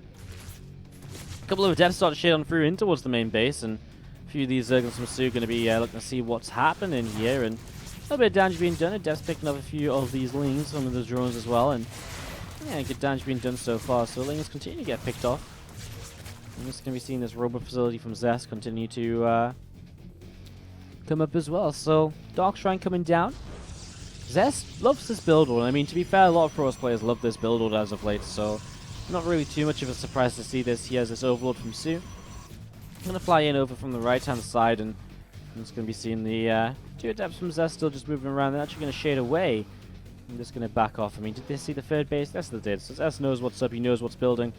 A couple of Adepts start to shade on through in towards the main base, and a few of these Zerglings from soO are going to be looking to see what's happening here, and a little bit of damage being done. Adepts picking up a few of these Lings, some of the drones as well, and yeah, good damage being done so far, so Lings continue to get picked off. I'm just going to be seeing this robot facility from Zest continue to come up as well. So, Dark Shrine coming down. Zest loves this build order. I mean, to be fair, a lot of Pros players love this build order as of late, so not really too much of a surprise to see this. He has this Overlord from soO. I'm going to fly in over from the right-hand side, and I'm just going to be seeing the 2 Adepts from Zest still just moving around. They're actually going to shade away. I'm just going to back off. I mean, did they see the third base? Yes, they did. So Zest knows what's up. He knows what's building.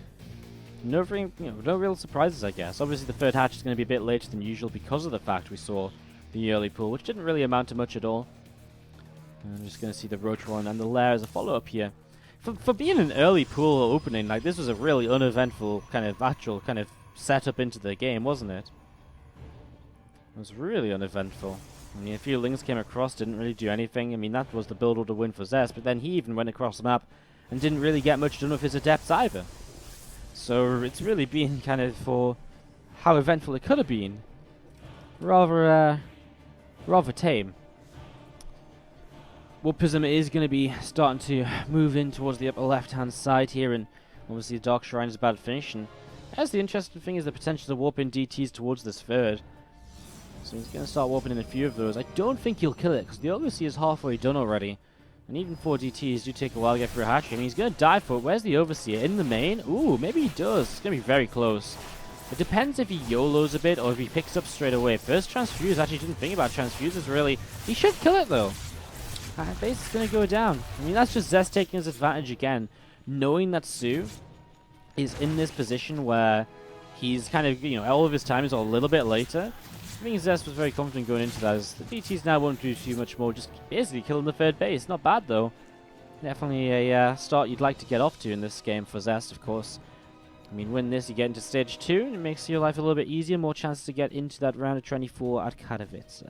No real surprises, I guess. Obviously, the third hatch is going to be a bit later than usual because of the fact we saw the early pull, which didn't really amount to much at all. And I'm just going to see the Roach Run and the Lair as a follow-up here. for being an early pool opening, like, this was a really uneventful kind of actual kind of setup into the game, wasn't it? It was really uneventful. I mean, a few Lings came across, didn't really do anything. I mean, that was the build order win for Zest, but then he even went across the map and didn't really get much done with his Adepts either. So it's really been kind of, for how eventful it could have been, rather tame. Warpism is going to be starting to move in towards the upper left-hand side here, and obviously the Dark Shrine is about to finish. And as the interesting thing is the potential to warp in DTs towards this third. So he's going to start warping in a few of those. I don't think he'll kill it, because the Overseer is halfway done already. And even 4 DTs do take a while to get through a hatchery. I mean, he's going to die for it. Where's the Overseer? In the main? Ooh, maybe he does. It's going to be very close. It depends if he YOLOs a bit or if he picks up straight away. First Transfuse, actually didn't think about Transfuses really. He should kill it though. Base is going to go down. I mean, that's just Zest taking his advantage again. Knowing that soO is in this position where he's kind of, you know, all of his time is a little bit later. I think Zest was very confident going into that, as the DTs now won't do too much more, just basically killing the third base. Not bad though. Definitely a start you'd like to get off to in this game for Zest, of course. I mean, win this, you get into stage 2, and it makes your life a little bit easier, more chances to get into that round of 24 at Katowice.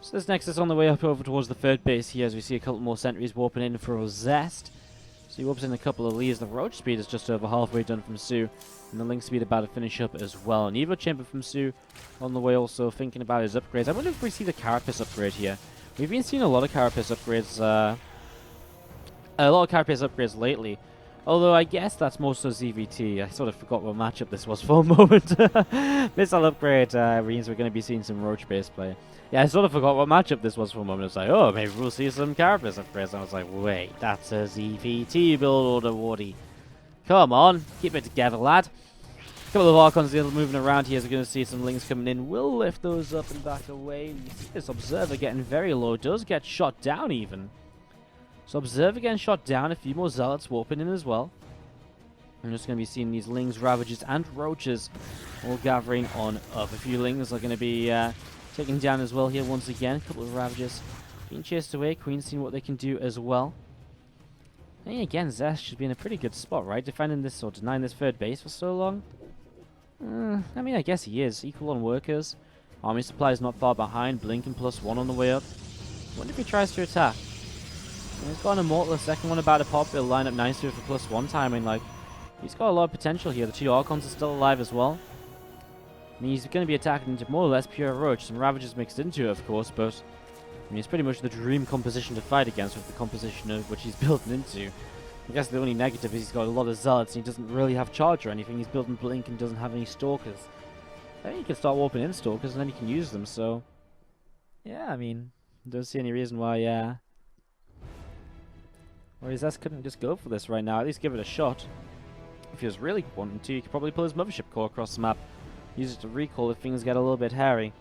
So this Nexus on the way up over towards the third base here, as we see a couple more sentries warping in for Zest. So he warps in a couple of leads. The Roach speed is just over halfway done from soO, and the Link speed about to finish up as well. An Evo Chamber from soO on the way, also thinking about his upgrades. I wonder if we see the Carapace upgrade here. We've been seeing a lot of Carapace upgrades, lately. Although I guess that's more so ZVT. I sort of forgot what matchup this was for a moment. Missile upgrade means we're going to be seeing some Roach base play. Yeah, I sort of forgot what matchup this was for a moment. I was like, oh, maybe we'll see some Carapace upgrades. And I was like, wait, that's a ZVT build order, Wardy. Come on, keep it together, lad. A couple of Archons moving around here, so we're going to see some Lings coming in. We'll lift those up and back away. You see this Observer getting very low. Does get shot down even. So Observer getting shot down. A few more Zealots warping in as well. I'm just going to be seeing these Lings, Ravagers, and Roaches all gathering on up. A few Lings are going to be taken down as well here once again. A couple of Ravagers being chased away. Queen's seeing what they can do as well. And again, Zest should be in a pretty good spot, right? Defending this or denying this third base for so long. I mean, I guess he is. Equal on workers. Army supply is not far behind. Blinking +1 on the way up. I wonder if he tries to attack. And he's got an Immortal, a second one about to pop. It'll line up nicely with the +1 timing. Like, he's got a lot of potential here. The 2 Archons are still alive as well. I mean, he's going to be attacking into more or less pure Roach. Some Ravagers mixed into it, of course, but I mean, it's pretty much the dream composition to fight against with the composition of which he's built into. I guess the only negative is he's got a lot of Zealots and he doesn't really have Charge or anything. He's building Blink and doesn't have any Stalkers. I think he can start warping in Stalkers and then he can use them, so yeah, I mean, don't see any reason why his S couldn't just go for this right now. At least give it a shot. If he was really wanting to, he could probably pull his Mothership Core across the map. Use it to recall if things get a little bit hairy.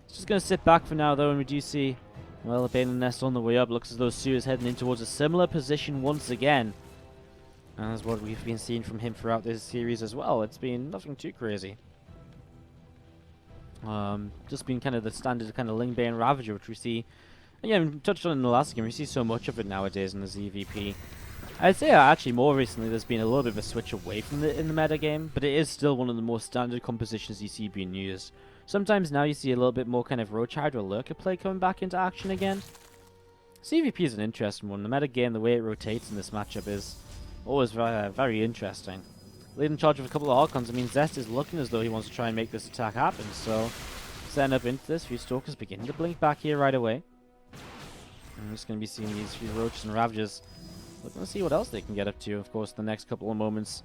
He's just going to sit back for now though, and we do see, well, a Bane Nest on the way up. Looks as though soO is heading in towards a similar position once again. And that's what we've been seeing from him throughout this series as well. It's been nothing too crazy. Just been kind of the standard kind of Ling Bane Ravager, which we see. And yeah, we touched on it in the last game. We see so much of it nowadays in the ZVP. I'd say actually more recently there's been a little bit of a switch away from it in the meta game, but it is still one of the more standard compositions you see being used. Sometimes now you see a little bit more kind of Roach Hydra Lurker play coming back into action again. CVP is an interesting one. The meta game, the way it rotates in this matchup is always very interesting. Leading charge of a couple of Archons. I mean, Zest is looking as though he wants to try and make this attack happen, so setting up into this. A few Stalkers beginning to blink back here right away. I'm just going to be seeing these few Roaches and Ravagers. Looking to see what else they can get up to, of course, the next couple of moments.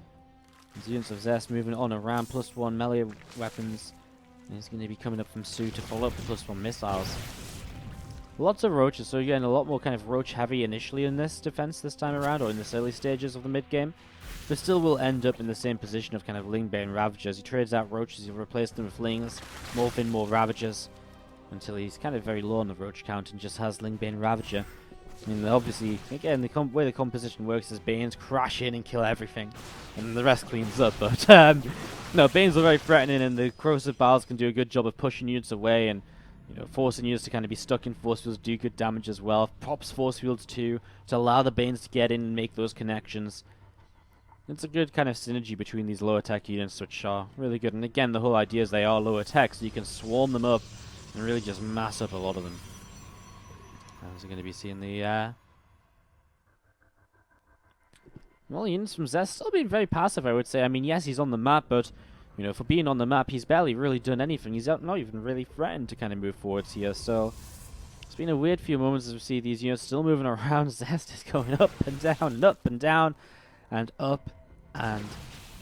The units of Zest moving on around, +1 melee weapons. And he's going to be coming up from soO to follow up with +1 missiles. Lots of Roaches, so again, a lot more kind of Roach heavy initially in this defense this time around, or in this early stages of the mid game. But still will end up in the same position of kind of Ling Bane Ravagers. He trades out Roaches, he'll replace them with Lings, morph in more Ravagers, until he's kind of very low on the Roach count and just has Ling Bane Ravager. I mean, obviously, again, the way the composition works is Banes crash in and kill everything, and the rest cleans up, but no, Banes are very threatening, and the Corrosive Bowels can do a good job of pushing units away, and you know, forcing units to kind of be stuck in force fields, do good damage as well. Props force fields too, to allow the Banes to get in and make those connections. It's a good kind of synergy between these lower tech units, which are really good. And again, the whole idea is they are lower tech, so you can swarm them up and really just mass up a lot of them. As we're going to be seeing the well, units from Zest still being very passive, I would say. I mean, yes, he's on the map, but, you know, for being on the map, he's barely really done anything. He's not even really threatened to kind of move forwards here, so it's been a weird few moments as we see these units still moving around. Zest is going up and down and up and down and up and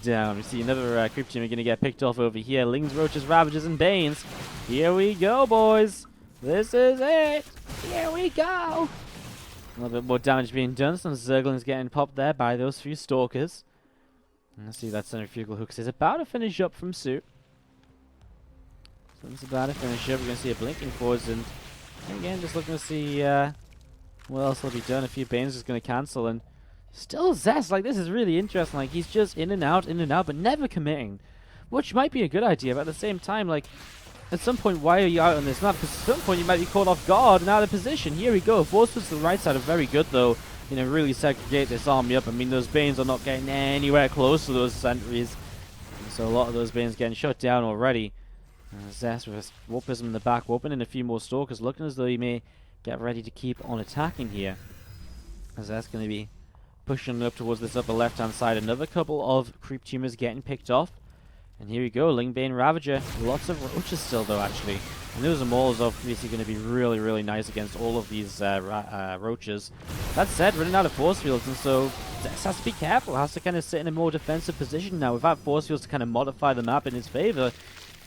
down. We see another creep team are going to get picked off over here. Lings, Roaches, Ravagers, and Banes. Here we go, boys. This is it. Here we go. A little bit more damage being done. Some Zerglings getting popped there by those few Stalkers. And let's see that Centrifugal Hooks is about to finish up from soO. So it's about to finish up. We're going to see a blinking forwards, and again, just looking to see what else will be done. A few Banes is going to cancel, and still Zest. Like, this is really interesting. Like, he's just in and out, but never committing, which might be a good idea. But at the same time, like, at some point, why are you out on this map? Because at some point, you might be caught off guard and out of position. Here we go. Forces to the right side are very good, though. You know, really segregate this army up. I mean, those Banes are not getting anywhere close to those sentries. And so a lot of those Banes getting shut down already. Zest with a Warpism in the back, warping in a few more Stalkers, looking as though he may get ready to keep on attacking here. Zest going to be pushing up towards this upper left-hand side. Another couple of creep tumors getting picked off. And here we go, Lingbane Ravager. Lots of Roaches still, though, actually. And those Mauls are obviously going to be really, really nice against all of these Roaches. That said, running out of force fields, and so Zest has to be careful. Has to kind of sit in a more defensive position now. Without force fields to kind of modify the map in his favor,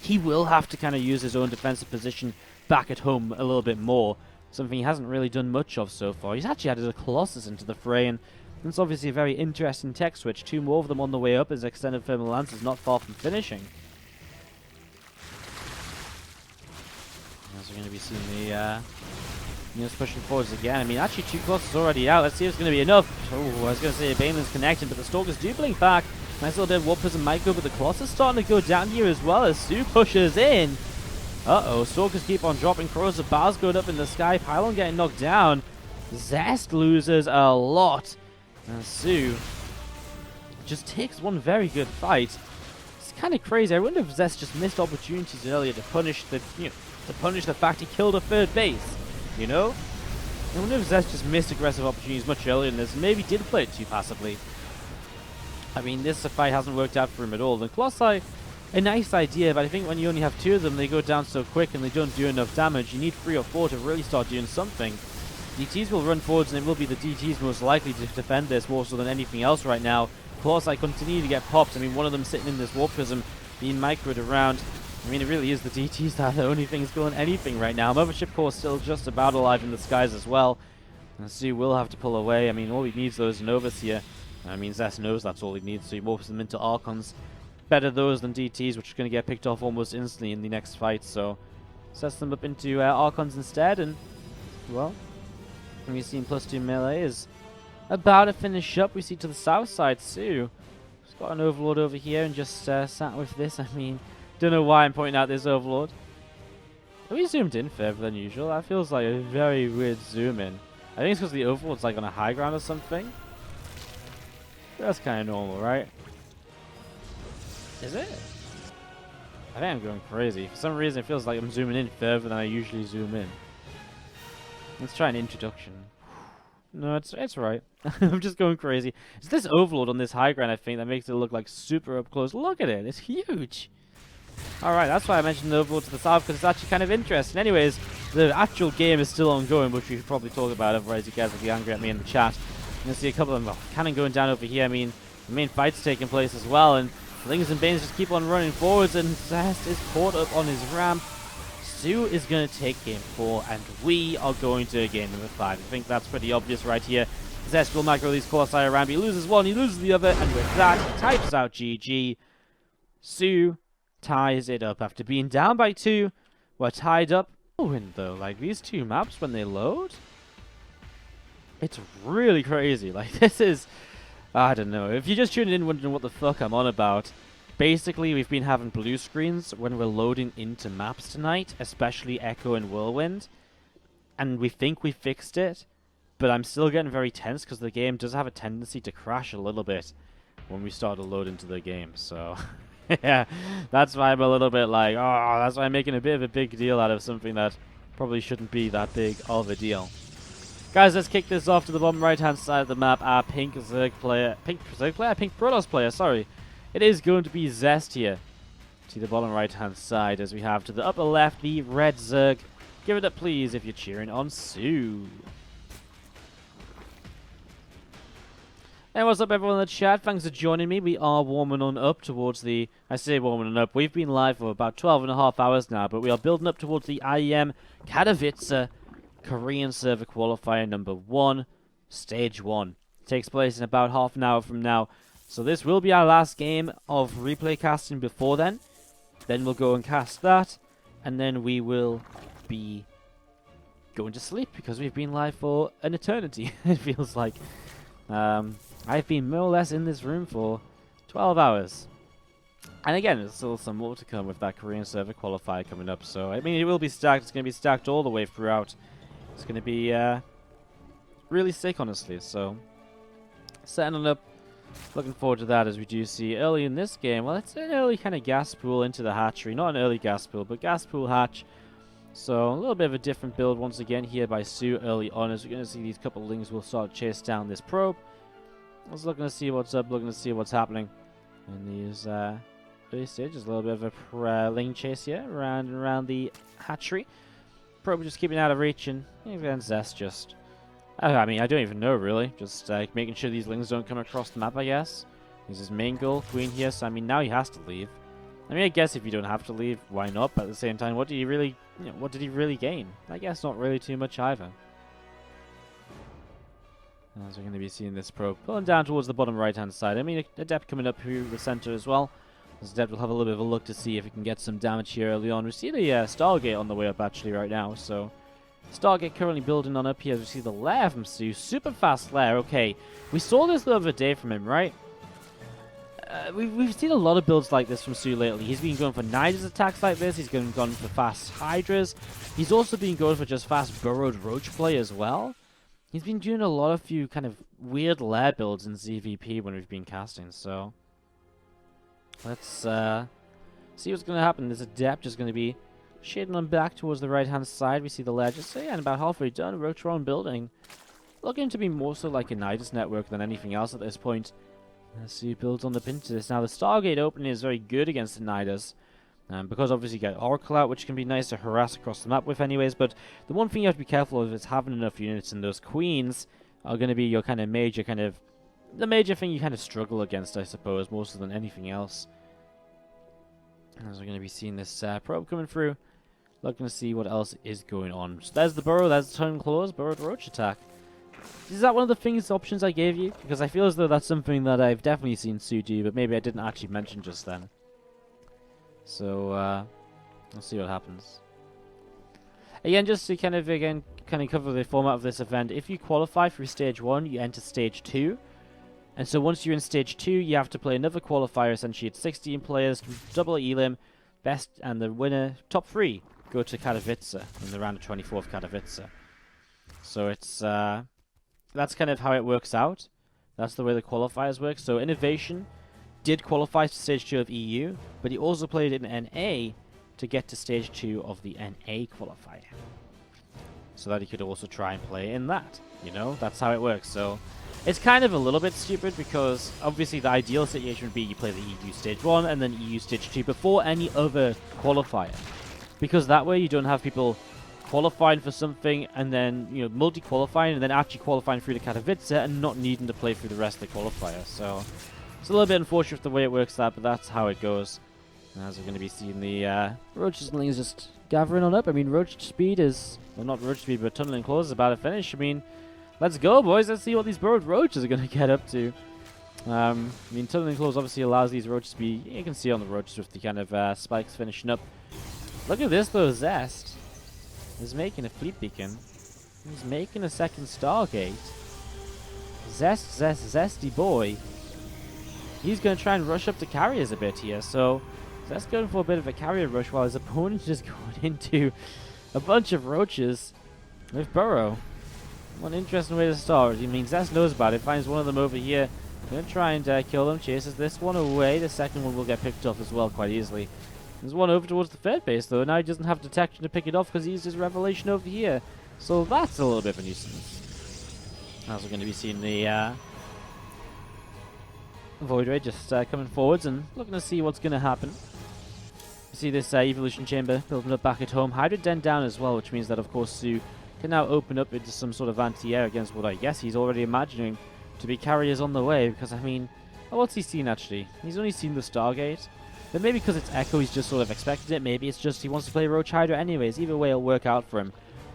he will have to kind of use his own defensive position back at home a little bit more. Something he hasn't really done much of so far. He's actually added a Colossus into the fray, and it's obviously a very interesting tech switch. Two more of them on the way up as Extended Thermal Lance is not far from finishing. As we're going to be seeing the units pushing forwards again. I mean, actually, two Colossus already out. Let's see if it's going to be enough. Oh, I was going to say Baneman's connected, but the Stalkers do blink back. Nice little bit of Warpers and Micro, but the Colossus starting to go down here as well as soO pushes in. Uh-oh, Stalkers keep on dropping. Crows of bars going up in the sky. Pylon getting knocked down. Zest loses a lot. And soO just takes one very good fight. It's kind of crazy. I wonder if Zest just missed opportunities earlier to punish the, to punish the fact he killed a third base. You know, I wonder if Zest just missed aggressive opportunities much earlier in this. Maybe did play it too passively. I mean, this fight hasn't worked out for him at all. The Colossi, a nice idea, but I think when you only have two of them, they go down so quick and they don't do enough damage. You need 3 or 4 to really start doing something. DTs will run forwards, and it will be the DTs most likely to defend this more so than anything else right now. Colossi continue to get popped. I mean, one of them sitting in this Warp Prism, being microed around. I mean, it really is the DTs that are the only things doing anything right now. Mothership Core still just about alive in the skies as well. And soO will have to pull away. I mean, all he needs, though, is Novus here. I mean, Zest knows that's all he needs, so he warps them into Archons. Better those than DTs, which are going to get picked off almost instantly in the next fight. So, sets them up into Archons instead, and, well, we've seen +2 melee is about to finish up. We see to the south side, soO. He's got an Overlord over here and just sat with this. I mean, don't know why I'm pointing out this Overlord. Have we zoomed in further than usual? That feels like a very weird zoom in. I think it's because the Overlord's like on a high ground or something. That's kind of normal, right? Is it? I think I'm going crazy. For some reason, it feels like I'm zooming in further than I usually zoom in. Let's try an introduction. No, it's right. I'm just going crazy. It's this Overlord on this high ground, I think, that makes it look like super up close. Look at it. It's huge. Alright, that's why I mentioned the Overlord to the south, because it's actually kind of interesting. Anyways, the actual game is still ongoing, which we should probably talk about, otherwise you guys will be angry at me in the chat. You can see a couple of them, cannon going down over here. I mean, the main fight's taking place as well, and Lings and Banes just keep on running forwards, and Zest is caught up on his ramp. soO is going to take game 4, and we are going to game number 5. I think that's pretty obvious right here. Zest will micro these Colossi around. He loses one, he loses the other, and with that, he types out GG. soO ties it up. After being down by 2, we're tied up. Oh, and though, like, these two maps, when they load, it's really crazy. Like, this is, I don't know. If you're just tuning in wondering what the fuck I'm on about, basically we've been having blue screens when we're loading into maps tonight, especially Echo and Whirlwind, and we think we fixed it, but I'm still getting very tense because the game does have a tendency to crash a little bit when we start to load into the game, so yeah, that's why I'm a little bit like, oh, that's why I'm making a bit of a big deal out of something that probably shouldn't be that big of a deal. Guys, let's kick this off to the bottom right-hand side of the map. Our pink Protoss player, sorry. It is going to be Zest here to the bottom right-hand side, as we have to the upper left the red Zerg. Give it up, please, if you're cheering on soO. Hey, what's up, everyone in the chat? Thanks for joining me. We are warming on up towards the... I say warming on up. We've been live for about 12.5 hours now, but we are building up towards the IEM Katowice Korean server qualifier number 1, stage 1. It takes place in about half an hour from now. So this will be our last game of replay casting before then. Then we'll go and cast that, and then we will be going to sleep because we've been live for an eternity, it feels like. I've been more or less in this room for 12 hours. And again, there's still some more to come with that Korean server qualifier coming up. So, I mean, it will be stacked. It's going to be stacked all the way throughout. It's going to be really sick, honestly. So, setting it up. Looking forward to that, as we do see early in this game. Well, it's an early kind of gas pool into the hatchery. Not an early gas pool, but gas pool hatch. So, a little bit of a different build once again here by soO early on. As we're going to see these couple of lings will start to chase down this probe. I was looking to see what's up, looking to see what's happening in these early stages. A little bit of a ling chase here around the hatchery. Probe just keeping out of reach, and even Zest just... I mean, I don't even know, really. Just making sure these lings don't come across the map, I guess. He's his main goal, Queen here, so I mean, now he has to leave. I mean, I guess if you don't have to leave, why not? But at the same time, what did he really, what did he really gain? I guess not really too much either. As we're going to be seeing this probe pulling down towards the bottom right-hand side. I mean, Adept coming up through the center as well. As Adept will have a little bit of a look to see if he can get some damage here early on. We see the Stargate on the way up, actually, right now. So, Stargate currently building on up here. As we see the lair from soO. Super fast lair. Okay, we saw this the other day from him, right? We've seen a lot of builds like this from soO lately. He's been going for Nidus attacks like this. He's gone for fast Hydras. He's also been going for just fast Burrowed Roach play as well. He's been doing a lot of few kind of weird lair builds in ZVP when we've been casting, so... Let's see what's going to happen. This Adept is going to be shading on back towards the right-hand side. We see the lair just, and about halfway done. Rotron building. Looking to be more so like a Nidus network than anything else at this point. soO builds on the pin to this. Now, the Stargate opening is very good against the Nidus. Because obviously you get Oracle out, which can be nice to harass across the map with anyways, but the one thing you have to be careful of is having enough units, and those Queens are going to be your kind of major the major thing you kind of struggle against, I suppose, more so than anything else. As we're going to be seeing this probe coming through, looking to see what else is going on. So there's the Burrow, there's the Tongue Claws, Burrowed Roach attack. Is that one of the options I gave you? Because I feel as though that's something that I've definitely seen soO do, but maybe I didn't actually mention just then. So, we'll see what happens. Again, just to kind of cover the format of this event, if you qualify through Stage 1, you enter Stage 2. And so once you're in Stage 2, you have to play another qualifier. Essentially, it's 16 players, double elim, best, and the winner, top 3, go to Katowice in the round of 24th Katowice. So it's, that's kind of how it works out. That's the way the qualifiers work. So Innovation did qualify to Stage 2 of EU, but he also played in NA to get to Stage 2 of the NA qualifier. So that he could also try and play in that. You know, that's how it works. So it's kind of a little bit stupid because obviously the ideal situation would be you play the EU Stage 1 and then EU Stage 2 before any other qualifier. Because that way you don't have people qualifying for something and then, multi-qualifying and then actually qualifying through the Katowice and not needing to play through the rest of the qualifier. So it's a little bit unfortunate with the way it works out, but that's how it goes. As we're going to be seeing the Roaches and Lings just gathering on up. I mean, Roach speed is... Well, not Roach speed, but Tunneling Claws is about to finish. I mean, let's go, boys. Let's see what these Burrowed Roaches are going to get up to. I mean, Tunneling Claws obviously allows these Roaches to be... You can see on the Roaches with the kind of spikes finishing up. Look at this, though. Zest is making a fleet beacon. He's making a second Stargate. Zesty boy. he's going to try and rush up the carriers a bit here. So that's going for a bit of a carrier rush while his opponent is just going into a bunch of roaches with Burrow. One interesting way to start. I mean, Zest knows about it, finds one of them over here. Going to try and kill them, chases this one away. The second one will get picked up as well quite easily. There's one over towards the third base though. Now he doesn't have detection to pick it off because he used his revelation over here. So that's a little bit of a nuisance. As we're going to be seeing the Void Ray just coming forwards and looking to see what's going to happen. You see this evolution chamber building up back at home. Hydra Den down as well, which means that of course soO can now open up into some sort of anti-air against what I guess he's already imagining to be carriers on the way. Because I mean, what's he seen actually? He's only seen the Stargate. But maybe because it's Echo, he's just sort of expected it. Maybe it's just he wants to play Roach Hydra anyways. Either way, it'll work out for him.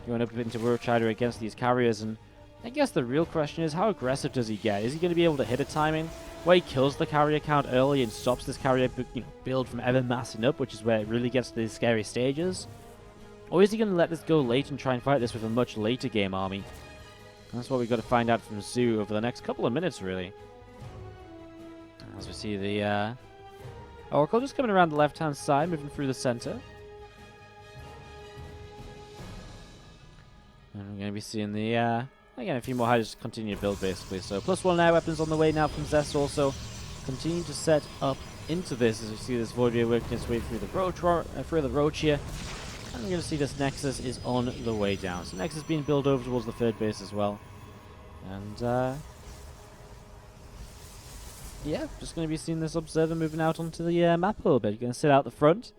Going up into Roach Hydra against these carriers. And I guess the real question is, how aggressive does he get? Is he going to be able to hit a timing where he kills the carrier count early and stops this carrier build from ever massing up, which is where it really gets to these scary stages? Or is he going to let this go late and try and fight this with a much later game army? That's what we've got to find out from soO over the next couple of minutes, really. As we see the Oracle just coming around the left-hand side, moving through the center. And we're going to be seeing the, again, a few more Hydras continue to build, basically. So, +1 air weapons on the way now from Zest also. Continue to set up into this as we see this Void Ray working its way through the Roach here. And we're going to see this Nexus is on the way down. So, Nexus being built over towards the third base as well. And, yeah, just going to be seeing this Observer moving out onto the map a little bit. You're going to sit out the front.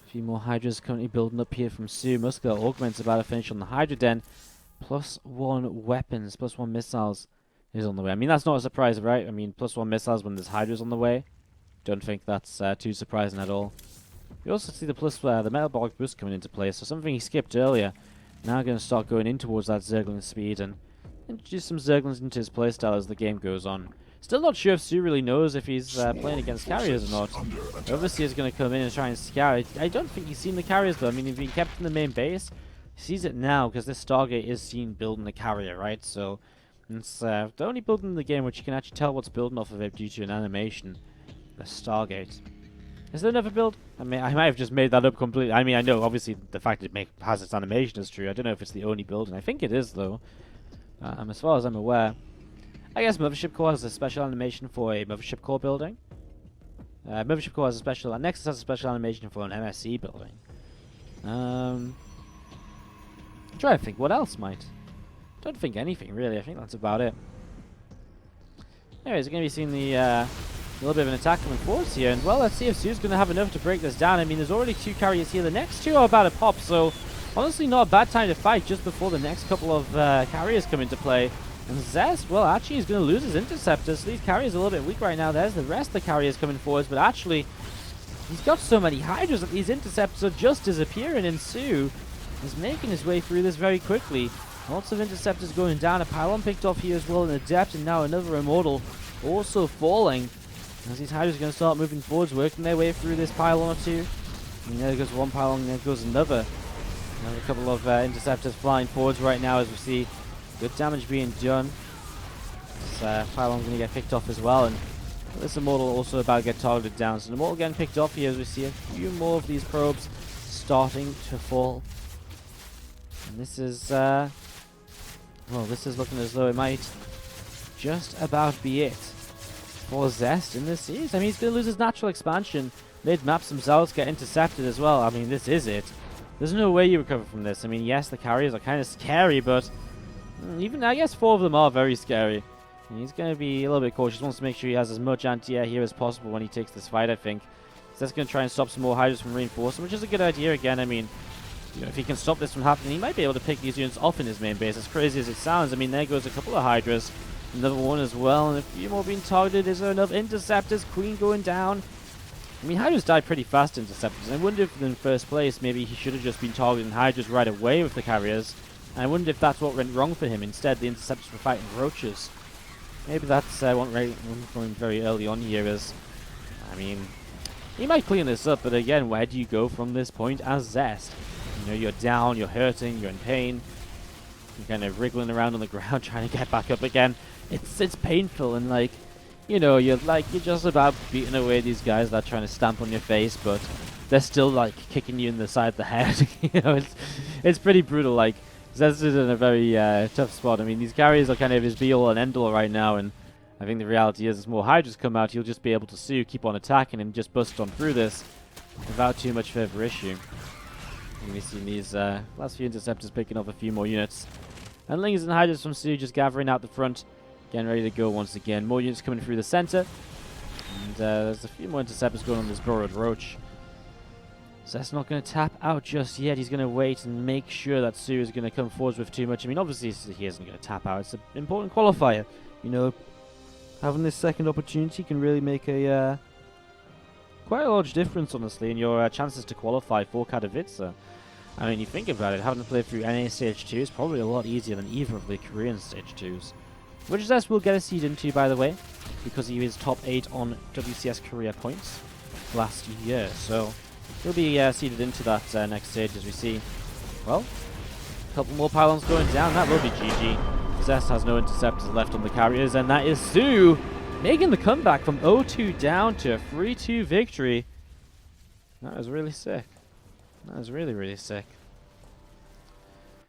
A few more Hydras currently building up here from soO. Muscular Augment's about to finish on the Hydra Den. +1 weapons, +1 missiles is on the way. I mean, that's not a surprise, right? I mean, +1 missiles when there's Hydras on the way. Don't think that's too surprising at all. We also see the Metabolic Boost coming into play, so something he skipped earlier. Now going to start going in towards that Zergling speed and introduce some Zerglings into his playstyle as the game goes on. Still not sure if soO really knows if he's playing against carriers or not. Obviously he's going to come in and try and scour. I don't think he's seen the carriers though. I mean, if he kept in the main base, he sees it now because this Stargate is seen building the carrier, right? So it's the only building in the game which you can actually tell what's building off of it due to an animation. The Stargate. Is there another build? I mean, I might have just made that up completely. I mean, I know obviously the fact it has its animation is true. I don't know if it's the only build, and I think it is though. As far as I'm aware. I guess Mothership Core has a special animation for a Mothership Core building. Mothership Core has a special... Nexus has a special animation for an MSC building. I'm trying to think what else might. Don't think anything, really. I think that's about it. Anyways, we're going to be seeing the... a little bit of an attack coming forwards here. And, well, let's see if soO's going to have enough to break this down. I mean, there's already 2 carriers here. The next 2 are about to pop, so... Honestly, not a bad time to fight just before the next couple of carriers come into play. And Zest, well, actually, he's going to lose his interceptors. So these carriers are a little bit weak right now. There's the rest of the carriers coming forwards. But actually, he's got so many Hydras that these interceptors are just disappearing. And soO is making his way through this very quickly. Lots of interceptors going down. A pylon picked off here as well in Adept. And now another Immortal also falling. As these Hydras are going to start moving forwards, working their way through this pylon or two. And there goes one pylon, and there goes another. Another couple of interceptors flying forwards right now as we see good damage being done. This pylon's going to get picked off as well, and this Immortal also about to get targeted down. So the Immortal getting picked off here as we see a few more of these probes starting to fall. And this is, well, this is looking as though it might just about be it for Zest in this series. I mean, he's going to lose his natural expansion. Mid-maps themselves get intercepted as well. I mean, this is it. There's no way you recover from this. I mean, yes, the carriers are kind of scary, but even, I guess, 4 of them are very scary. And he's going to be a little bit cautious. Wants to make sure he has as much anti-air here as possible when he takes this fight, I think. So that's going to try and stop some more Hydras from reinforcing, which is a good idea again. I mean, if he can stop this from happening, he might be able to pick these units off in his main base. As crazy as it sounds, I mean, there goes a couple of Hydras. Another one as well, and a few more being targeted. Is there enough interceptors? Queen going down. I mean, Hydras died pretty fast, interceptors. I wonder if in first place, maybe he should have just been targeting Hydras right away with the carriers. And I wonder if that's what went wrong for him. Instead, the interceptors were fighting roaches. Maybe that's what went wrong very early on here is... I mean, he might clean this up, but again, where do you go from this point as Zest? You know, you're down, you're hurting, you're in pain. You're kind of wriggling around on the ground trying to get back up again. It's painful, and like, you know, you're just about beating away these guys that are trying to stamp on your face, but they're still like kicking you in the side of the head. You know, it's pretty brutal. Like, Zest is in a very tough spot. I mean, these carriers are kind of his be-all and end-all right now, and I think the reality is as more Hydras come out, he'll just be able to soO, keep on attacking, and just bust on through this without too much further issue. And we've seen these last few interceptors picking up a few more units. And Lings and Hydras from soO just gathering out the front, getting ready to go once again. More units coming through the center. And there's a few more interceptors going on this Burrowed Roach. Zest's not going to tap out just yet. He's going to wait and make sure that soO is going to come forwards with too much. I mean, obviously he isn't going to tap out. It's an important qualifier. You know, having this second opportunity can really make a quite a large difference, honestly, in your chances to qualify for Katowice. I mean, you think about it, having to play through NA Stage 2 is probably a lot easier than either of the Korean Stage 2s. Which Zest will get a seed into, by the way, because he was top 8 on WCS Korea points last year. So he'll be seeded into that next stage as we see. Well, a couple more pylons going down. That will be GG. Zest has no interceptors left on the carriers, and that is soO making the comeback from 0-2 down to a 3-2 victory. That was really sick. That was really, really sick.